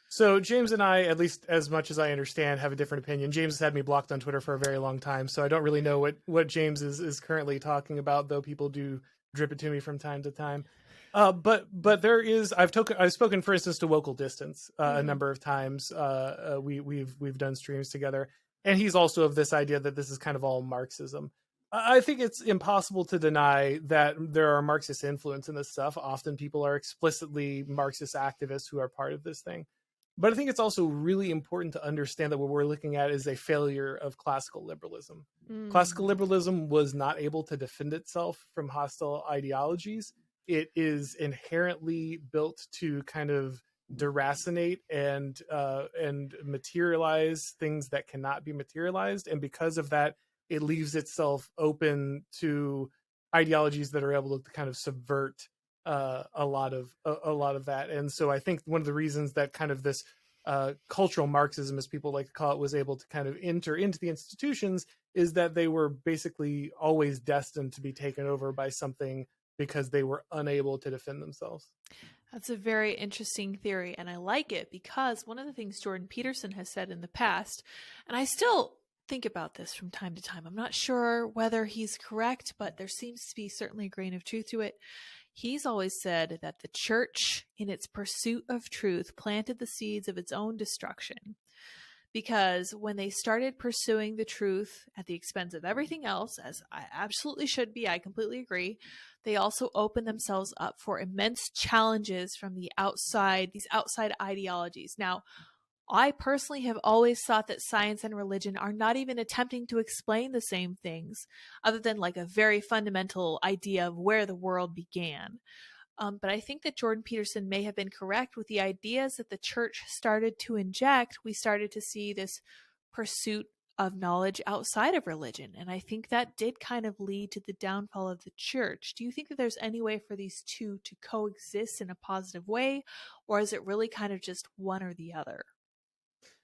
So James and I, at least as much as I understand, have a different opinion. James has had me blocked on Twitter for a very long time, so I don't really know what James is currently talking about, though people do drip it to me from time to time. But there is, I've spoken, for instance, to Wocal Distance a number of times. We've done streams together. And he's also of this idea that this is kind of all Marxism. I think it's impossible to deny that there are Marxist influence in this stuff. Often people are explicitly Marxist activists who are part of this thing. But I think it's also really important to understand that what we're looking at is a failure of classical liberalism. Classical liberalism was not able to defend itself from hostile ideologies. It is inherently built to kind of deracinate and materialize things that cannot be materialized, and because of that, it leaves itself open to ideologies that are able to kind of subvert a lot of that. And so I think one of the reasons that kind of this cultural Marxism, as people like to call it, was able to kind of enter into the institutions is that they were basically always destined to be taken over by something because they were unable to defend themselves. That's a very interesting theory, and I like it because one of the things Jordan Peterson has said in the past, and I still think about this from time to time, I'm not sure whether he's correct, but there seems to be certainly a grain of truth to it. He's always said that the church, in its pursuit of truth, planted the seeds of its own destruction. Because when they started pursuing the truth at the expense of everything else, as I absolutely should be, I completely agree, they also opened themselves up for immense challenges from the outside, these outside ideologies. Now, I personally have always thought that science and religion are not even attempting to explain the same things, other than like a very fundamental idea of where the world began. But I think that Jordan Peterson may have been correct with the ideas that the church started to inject. We started to see this pursuit of knowledge outside of religion. And I think that did kind of lead to the downfall of the church. Do you think that there's any way for these two to coexist in a positive way? Or is it really kind of just one or the other?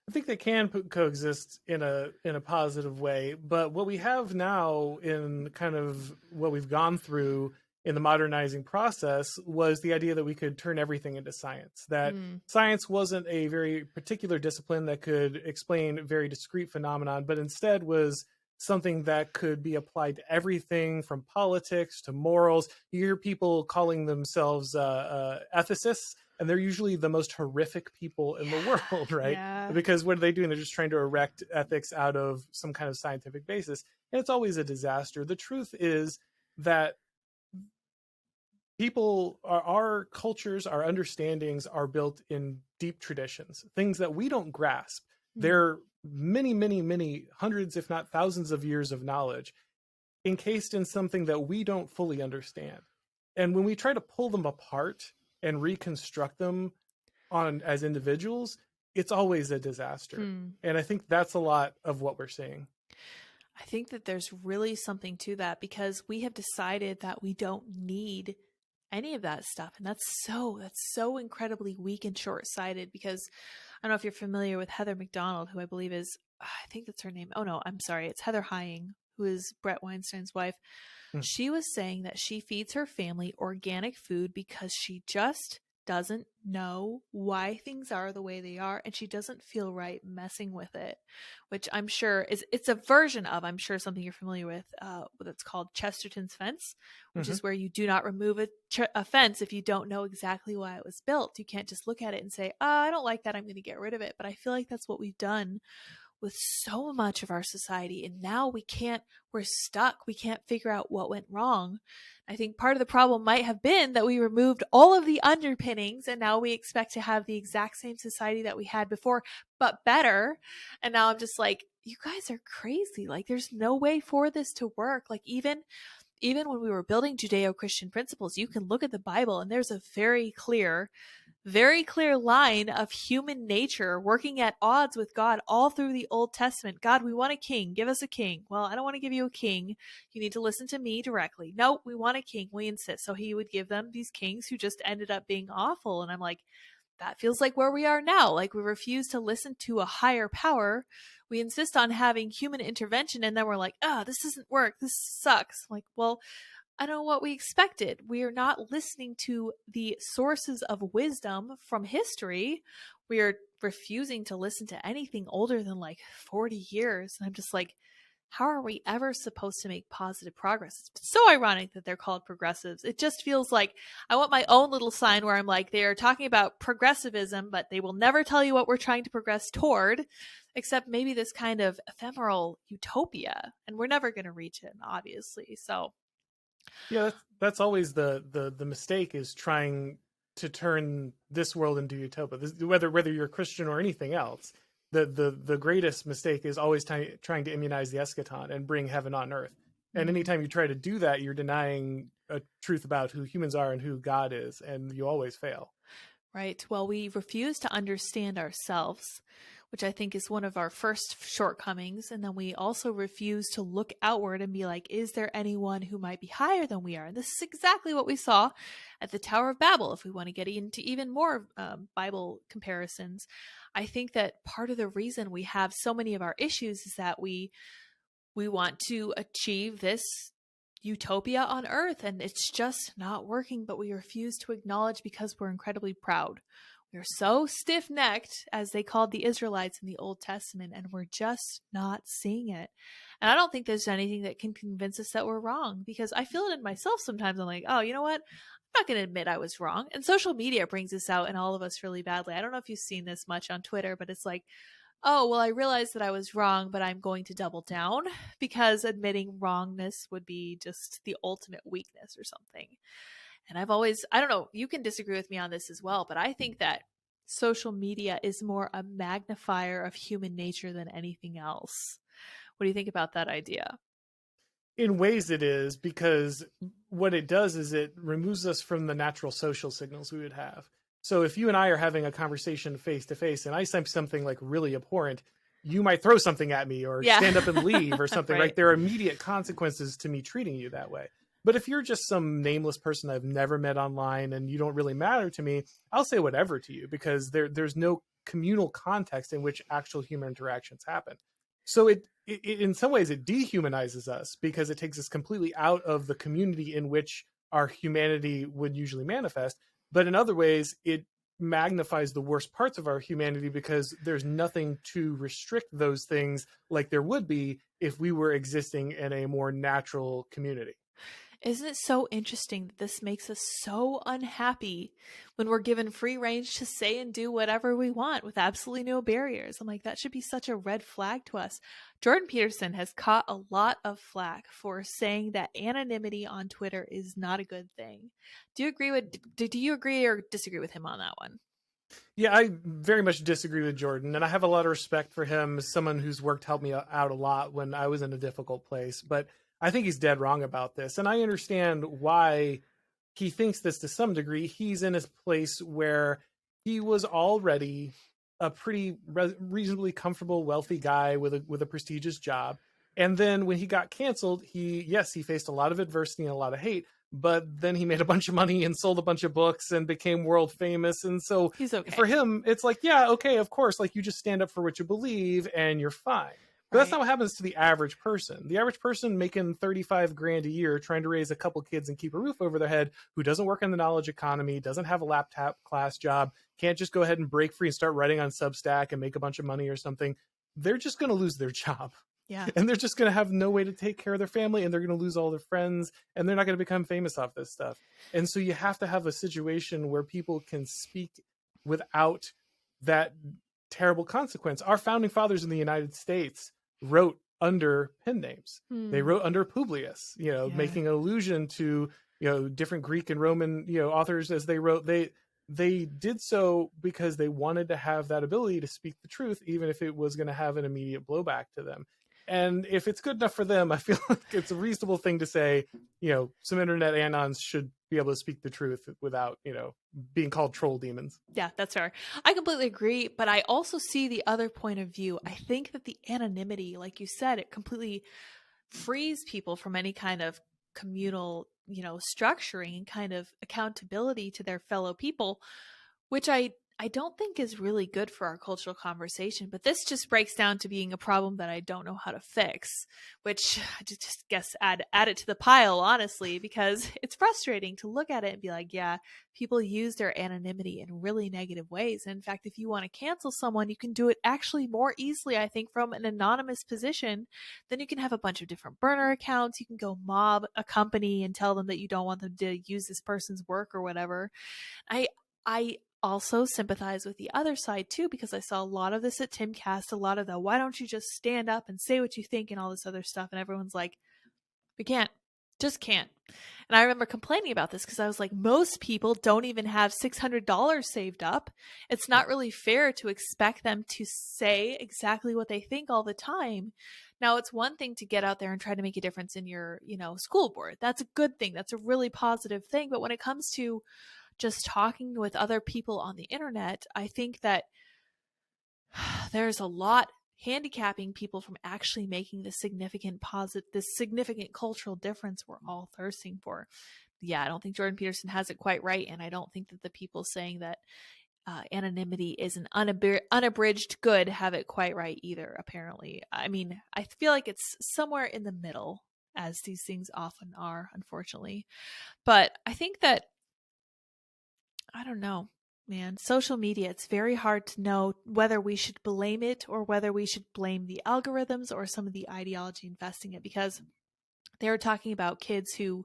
I think they can coexist in a positive way, but what we have now in kind of what we've gone through in the modernizing process was the idea that we could turn everything into science, that science wasn't a very particular discipline that could explain very discrete phenomenon, but instead was something that could be applied to everything from politics to morals. You hear people calling themselves ethicists, and they're usually the most horrific people in the world, right? Yeah. Because what are they doing? They're just trying to erect ethics out of some kind of scientific basis. And it's always a disaster. The truth is that our cultures, our understandings are built in deep traditions, things that we don't grasp. They're many, many, many hundreds, if not thousands of years of knowledge encased in something that we don't fully understand. And when we try to pull them apart and reconstruct them as individuals, it's always a disaster. And I think that's a lot of what we're seeing. I think that there's really something to that, because we have decided that we don't need any of that stuff. And that's so incredibly weak and short-sighted, because I don't know if you're familiar with Heather McDonald, who I believe is, I think that's her name. Oh no, I'm sorry. It's Heather Hying, who is Brett Weinstein's wife. She was saying that she feeds her family organic food because she just doesn't know why things are the way they are, and she doesn't feel right messing with it, which I'm sure it's a version of, I'm sure, something you're familiar with, that's called Chesterton's fence, which is where you do not remove a fence if you don't know exactly why it was built. You can't just look at it and say, I don't like that, I'm going to get rid of it. But I feel like that's what we've done with so much of our society, and now we're stuck. We can't figure out what went wrong. I think part of the problem might have been that we removed all of the underpinnings, and now we expect to have the exact same society that we had before, but better. And now I'm just like, you guys are crazy. Like, there's no way for this to work. Like, even when we were building Judeo-Christian principles, you can look at the Bible and there's a very clear line of human nature working at odds with God all through the Old Testament. God, we want a king. Give us a king. Well, I don't want to give you a king. You need to listen to me directly. No, we want a king. We insist. So he would give them these kings who just ended up being awful. And I'm like, that feels like where we are now. Like, we refuse to listen to a higher power. We insist on having human intervention. And then we're like, this doesn't work. This sucks. I'm like, well, I don't know what we expected. We are not listening to the sources of wisdom from history. We are refusing to listen to anything older than like 40 years. And I'm just like, how are we ever supposed to make positive progress? It's so ironic that they're called progressives. It just feels like I want my own little sign where I'm like, they are talking about progressivism, but they will never tell you what we're trying to progress toward, except maybe this kind of ephemeral utopia. And we're never going to reach it, obviously. So yeah, that's always the mistake, is trying to turn this world into utopia. Whether you're a Christian or anything else, the greatest mistake is always trying to immunize the eschaton and bring heaven on earth. And anytime you try to do that, you're denying a truth about who humans are and who God is, and you always fail. Right. Well, we refuse to understand ourselves, which I think is one of our first shortcomings. And then we also refuse to look outward and be like, is there anyone who might be higher than we are? And this is exactly what we saw at the Tower of Babel. If we want to get into even more Bible comparisons, I think that part of the reason we have so many of our issues is that we want to achieve this utopia on earth, and it's just not working, but we refuse to acknowledge because we're incredibly proud. We're so stiff-necked, as they called the Israelites in the Old Testament, and we're just not seeing it. And I don't think there's anything that can convince us that we're wrong, because I feel it in myself sometimes. I'm like, oh, you know what? I'm not going to admit I was wrong. And social media brings this out in all of us really badly. I don't know if you've seen this much on Twitter, but it's like, oh, well, I realized that I was wrong, but I'm going to double down, because admitting wrongness would be just the ultimate weakness or something. And I don't know, you can disagree with me on this as well, but I think that social media is more a magnifier of human nature than anything else. What do you think about that idea? In ways it is, because what it does is it removes us from the natural social signals we would have. So if you and I are having a conversation face to face and I say something like really abhorrent, you might throw something at me or Yeah. stand up and leave or something, Right. right? There are immediate consequences to me treating you that way. But if you're just some nameless person I've never met online and you don't really matter to me, I'll say whatever to you, because there's no communal context in which actual human interactions happen. So it in some ways it dehumanizes us, because it takes us completely out of the community in which our humanity would usually manifest. But in other ways, it magnifies the worst parts of our humanity, because there's nothing to restrict those things like there would be if we were existing in a more natural community. Isn't it so interesting that this makes us so unhappy when we're given free range to say and do whatever we want with absolutely no barriers? I'm like, that should be such a red flag to us. Jordan Peterson has caught a lot of flack for saying that anonymity on Twitter is not a good thing. Do you agree or disagree with him on that one? Yeah, I very much disagree with Jordan, and I have a lot of respect for him as someone whose work helped me out a lot when I was in a difficult place. But I think he's dead wrong about this, and I understand why he thinks this to some degree. He's in a place where he was already a pretty reasonably comfortable, wealthy guy with a prestigious job. And then when he got canceled, he faced a lot of adversity and a lot of hate, but then he made a bunch of money and sold a bunch of books and became world famous. And so He's okay. for him, it's like, yeah, okay, of course, like you just stand up for what you believe and you're fine. But that's not what happens to the average person. The average person making 35 grand a year, trying to raise a couple kids and keep a roof over their head, who doesn't work in the knowledge economy, doesn't have a laptop class job, can't just go ahead and break free and start writing on Substack and make a bunch of money or something. They're just going to lose their job. Yeah. And they're just going to have no way to take care of their family, and they're going to lose all their friends, and they're not going to become famous off this stuff. And so you have to have a situation where people can speak without that terrible consequence. Our founding fathers in the United States wrote under pen names. They wrote under Publius, making an allusion to, different Greek and Roman, authors as they wrote. They did so because they wanted to have that ability to speak the truth, even if it was going to have an immediate blowback to them. And if it's good enough for them, I feel like it's a reasonable thing to say, some internet anons should be able to speak the truth without, being called troll demons. Yeah, that's fair. I completely agree, but I also see the other point of view. I think that the anonymity, like you said, it completely frees people from any kind of communal, structuring and kind of accountability to their fellow people, which I don't think is really good for our cultural conversation. But this just breaks down to being a problem that I don't know how to fix, which I just guess add it to the pile, honestly, because it's frustrating to look at it and be like, yeah, people use their anonymity in really negative ways. And in fact, if you want to cancel someone, you can do it actually more easily, I think, from an anonymous position. Then you can have a bunch of different burner accounts. You can go mob a company and tell them that you don't want them to use this person's work or whatever. I also sympathize with the other side too, because I saw a lot of this at Timcast, a lot of the why don't you just stand up and say what you think and all this other stuff, and everyone's like, we can't, just can't. And I remember complaining about this because I was like, most people don't even have $600 saved up. It's not really fair to expect them to say exactly what they think all the time. Now, it's one thing to get out there and try to make a difference in your, school board. That's a good thing. That's a really positive thing. But when it comes to just talking with other people on the internet, I think that there's a lot handicapping people from actually making the significant cultural difference we're all thirsting for. Yeah, I don't think Jordan Peterson has it quite right, and I don't think that the people saying that anonymity is an unabridged good have it quite right either, apparently. I mean, I feel like it's somewhere in the middle, as these things often are, unfortunately. But I think that, I don't know, man. Social media, it's very hard to know whether we should blame it or whether we should blame the algorithms or some of the ideology investing it, because they were talking about kids who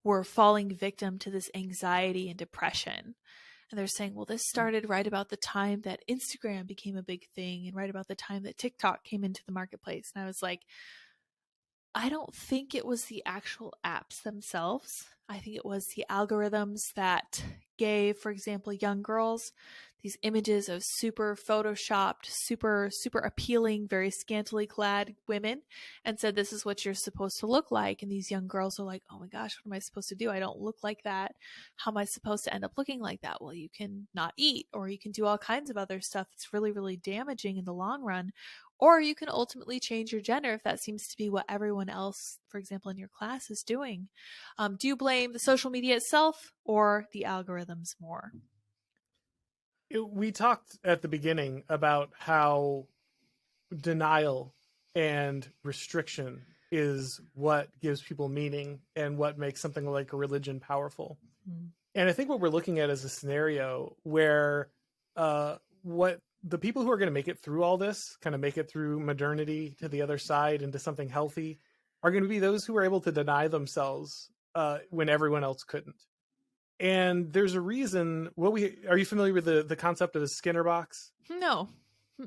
were falling victim to this anxiety and depression. And they're saying, well, this started right about the time that Instagram became a big thing and right about the time that TikTok came into the marketplace. And I was like, I don't think it was the actual apps themselves. I think it was the algorithms that gave, for example, young girls these images of super photoshopped, super appealing, very scantily clad women and said, this is what you're supposed to look like. And these young girls are like, oh my gosh, what am I supposed to do? I don't look like that. How am I supposed to end up looking like that? Well, you can not eat, or you can do all kinds of other stuff that's really, really damaging in the long run. Or you can ultimately change your gender if that seems to be what everyone else, for example, in your class is doing. Do you blame the social media itself or the algorithms more? We talked at the beginning about how denial and restriction is what gives people meaning and what makes something like a religion powerful. Mm. And I think what we're looking at is a scenario where what the people who are going to make it through all this, kind of make it through modernity to the other side into something healthy, are going to be those who are able to deny themselves when everyone else couldn't. And there's a reason. Are you familiar with the concept of the Skinner box? No.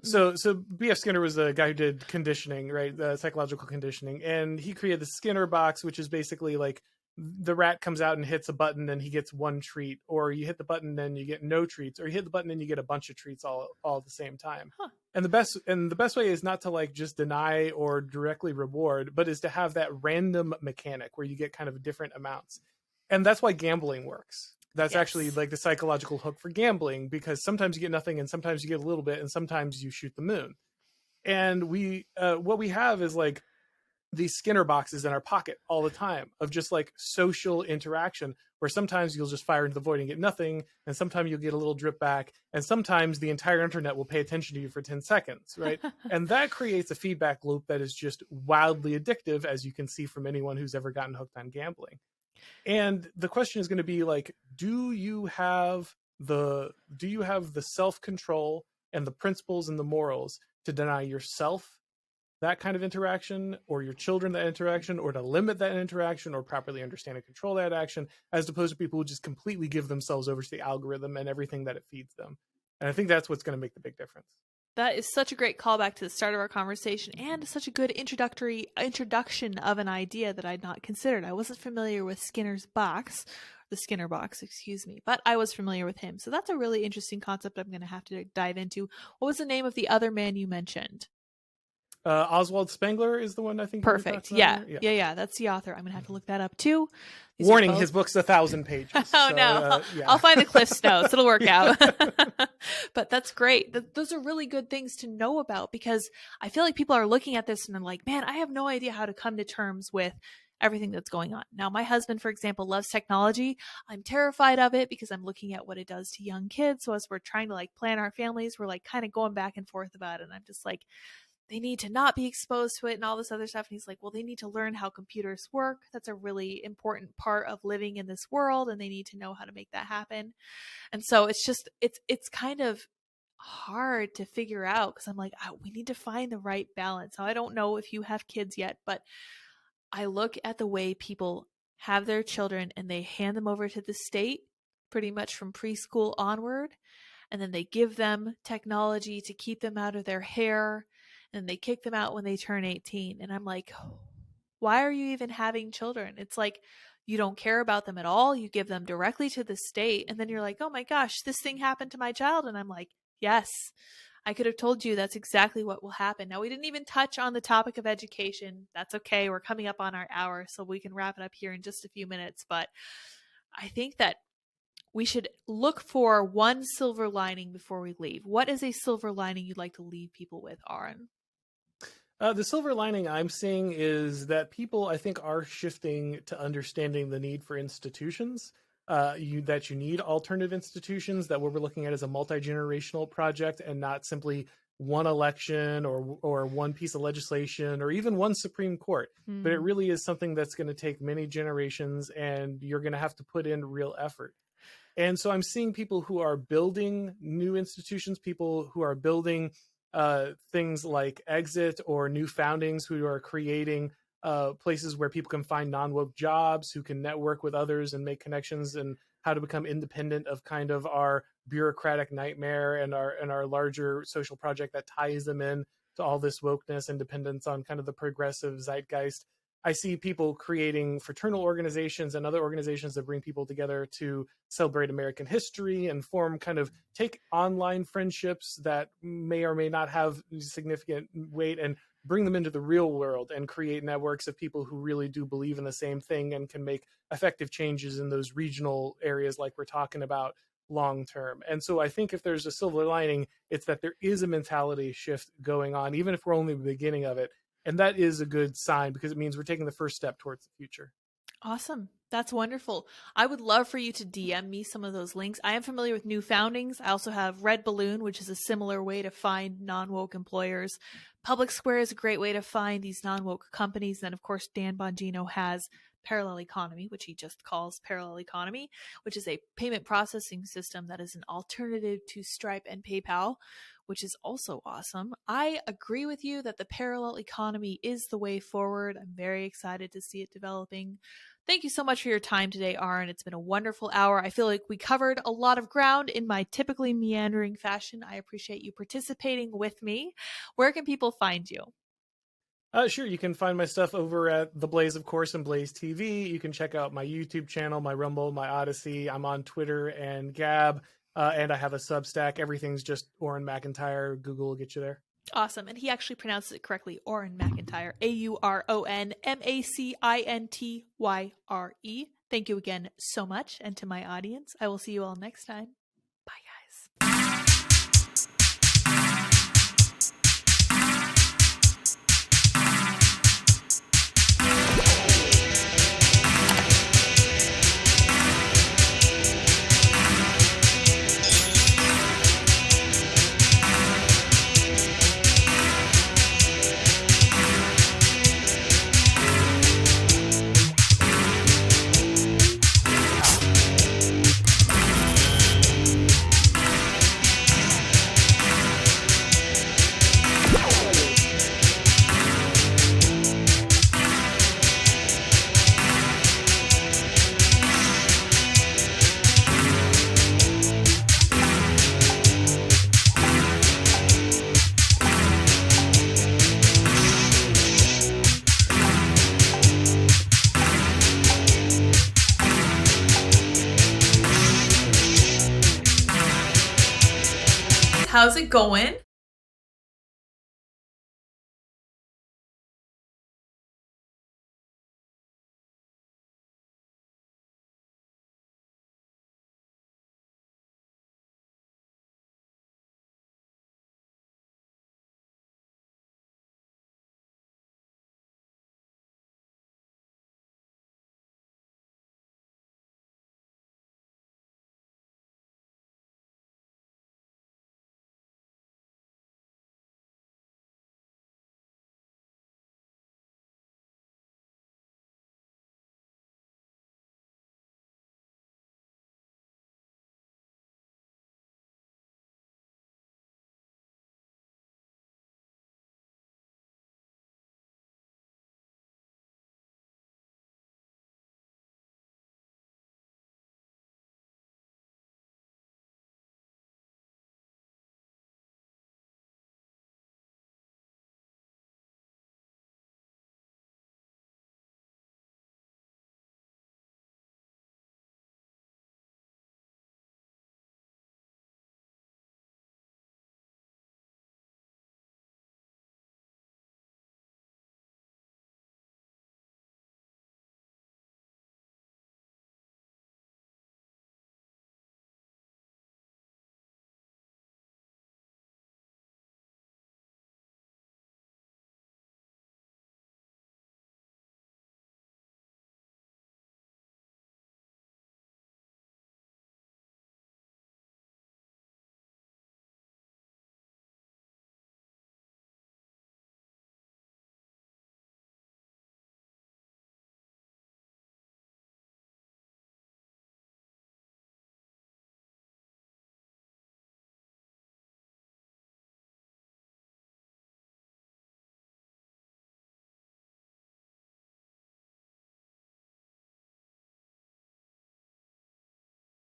So B.F. Skinner was the guy who did conditioning, right? The psychological conditioning. And he created the Skinner box, which is basically like the rat comes out and hits a button and he gets one treat, or you hit the button and you get no treats, or you hit the button and you get a bunch of treats all at the same time. Huh. And the best way is not to like just deny or directly reward, but is to have that random mechanic where you get kind of different amounts. And that's why gambling works. That's actually like the psychological hook for gambling, because sometimes you get nothing and sometimes you get a little bit and sometimes you shoot the moon. And what we have is like these Skinner boxes in our pocket all the time of just like social interaction, where sometimes you'll just fire into the void and get nothing. And sometimes you'll get a little drip back. And sometimes the entire internet will pay attention to you for 10 seconds, right? And that creates a feedback loop that is just wildly addictive, as you can see from anyone who's ever gotten hooked on gambling. And the question is going to be like, do you have the self-control and the principles and the morals to deny yourself that kind of interaction, or your children that interaction, or to limit that interaction, or properly understand and control that action, as opposed to people who just completely give themselves over to the algorithm and everything that it feeds them? And I think that's what's going to make the big difference. That is such a great callback to the start of our conversation, and such a good introduction of an idea that I'd not considered. I wasn't familiar with Skinner's box, the Skinner box, excuse me, but I was familiar with him. So that's a really interesting concept I'm going to have to dive into. What was the name of the other man you mentioned? Oswald Spengler is the one I think. Perfect. Yeah. That's the author. I'm going to have to look that up too. Warning, his book's 1,000 pages. Oh, so, no. I'll find the Cliff's notes. It'll work out. But that's great. Those are really good things to know about, because I feel like people are looking at this and they're like, man, I have no idea how to come to terms with everything that's going on. Now, my husband, for example, loves technology. I'm terrified of it because I'm looking at what it does to young kids. So as we're trying to like plan our families, we're like kind of going back and forth about it. And I'm just like, they need to not be exposed to it and all this other stuff. And he's like, well, they need to learn how computers work. That's a really important part of living in this world, and they need to know how to make that happen. And so it's just, it's kind of hard to figure out, because I'm like, we need to find the right balance. Now, I don't know if you have kids yet, but I look at the way people have their children and they hand them over to the state pretty much from preschool onward. And then they give them technology to keep them out of their hair. And they kick them out when they turn 18. And I'm like, why are you even having children? It's like, you don't care about them at all. You give them directly to the state. And then you're like, oh my gosh, this thing happened to my child. And I'm like, yes, I could have told you that's exactly what will happen. Now, we didn't even touch on the topic of education. That's okay. We're coming up on our hour, so we can wrap it up here in just a few minutes. But I think that we should look for one silver lining before we leave. What is a silver lining you'd like to leave people with, Auron? The silver lining I'm seeing is that people, I think, are shifting to understanding the need for institutions, that you need alternative institutions, that what we're looking at is a multi-generational project and not simply one election or one piece of legislation or even one Supreme Court. But it really is something that's going to take many generations, and you're going to have to put in real effort. And so I'm seeing people who are building new institutions, people who are building things like Exit or new foundings, who are creating places where people can find non-woke jobs, who can network with others and make connections, and how to become independent of kind of our bureaucratic nightmare and our larger social project that ties them in to all this wokeness and dependence on kind of the progressive zeitgeist. I see people creating fraternal organizations and other organizations that bring people together to celebrate American history and take online friendships that may or may not have significant weight and bring them into the real world and create networks of people who really do believe in the same thing and can make effective changes in those regional areas like we're talking about long term. And so I think if there's a silver lining, it's that there is a mentality shift going on, even if we're only the beginning of it. And that is a good sign because it means we're taking the first step towards the future. Awesome. That's wonderful. I would love for you to DM me some of those links. I am familiar with New Foundings. I also have Red Balloon, which is a similar way to find non-woke employers. Public Square is a great way to find these non-woke companies. And of course, Dan Bongino has Parallel Economy, which he just calls Parallel Economy, which is a payment processing system that is an alternative to Stripe and PayPal, which is also awesome. I agree with you that the parallel economy is the way forward. I'm very excited to see it developing. Thank you so much for your time today, Auron. It's been a wonderful hour. I feel like we covered a lot of ground in my typically meandering fashion. I appreciate you participating with me. Where can people find you? Sure. You can find my stuff over at The Blaze, of course, and Blaze TV. You can check out my YouTube channel, my Rumble, my Odyssey. I'm on Twitter and Gab, and I have a Substack. Everything's just Auron MacIntyre. Google will get you there. Awesome. And he actually pronounces it correctly, Auron MacIntyre, AuronMacIntyre. Thank you again so much. And to my audience, I will see you all next time. Bye, guys. How's it going?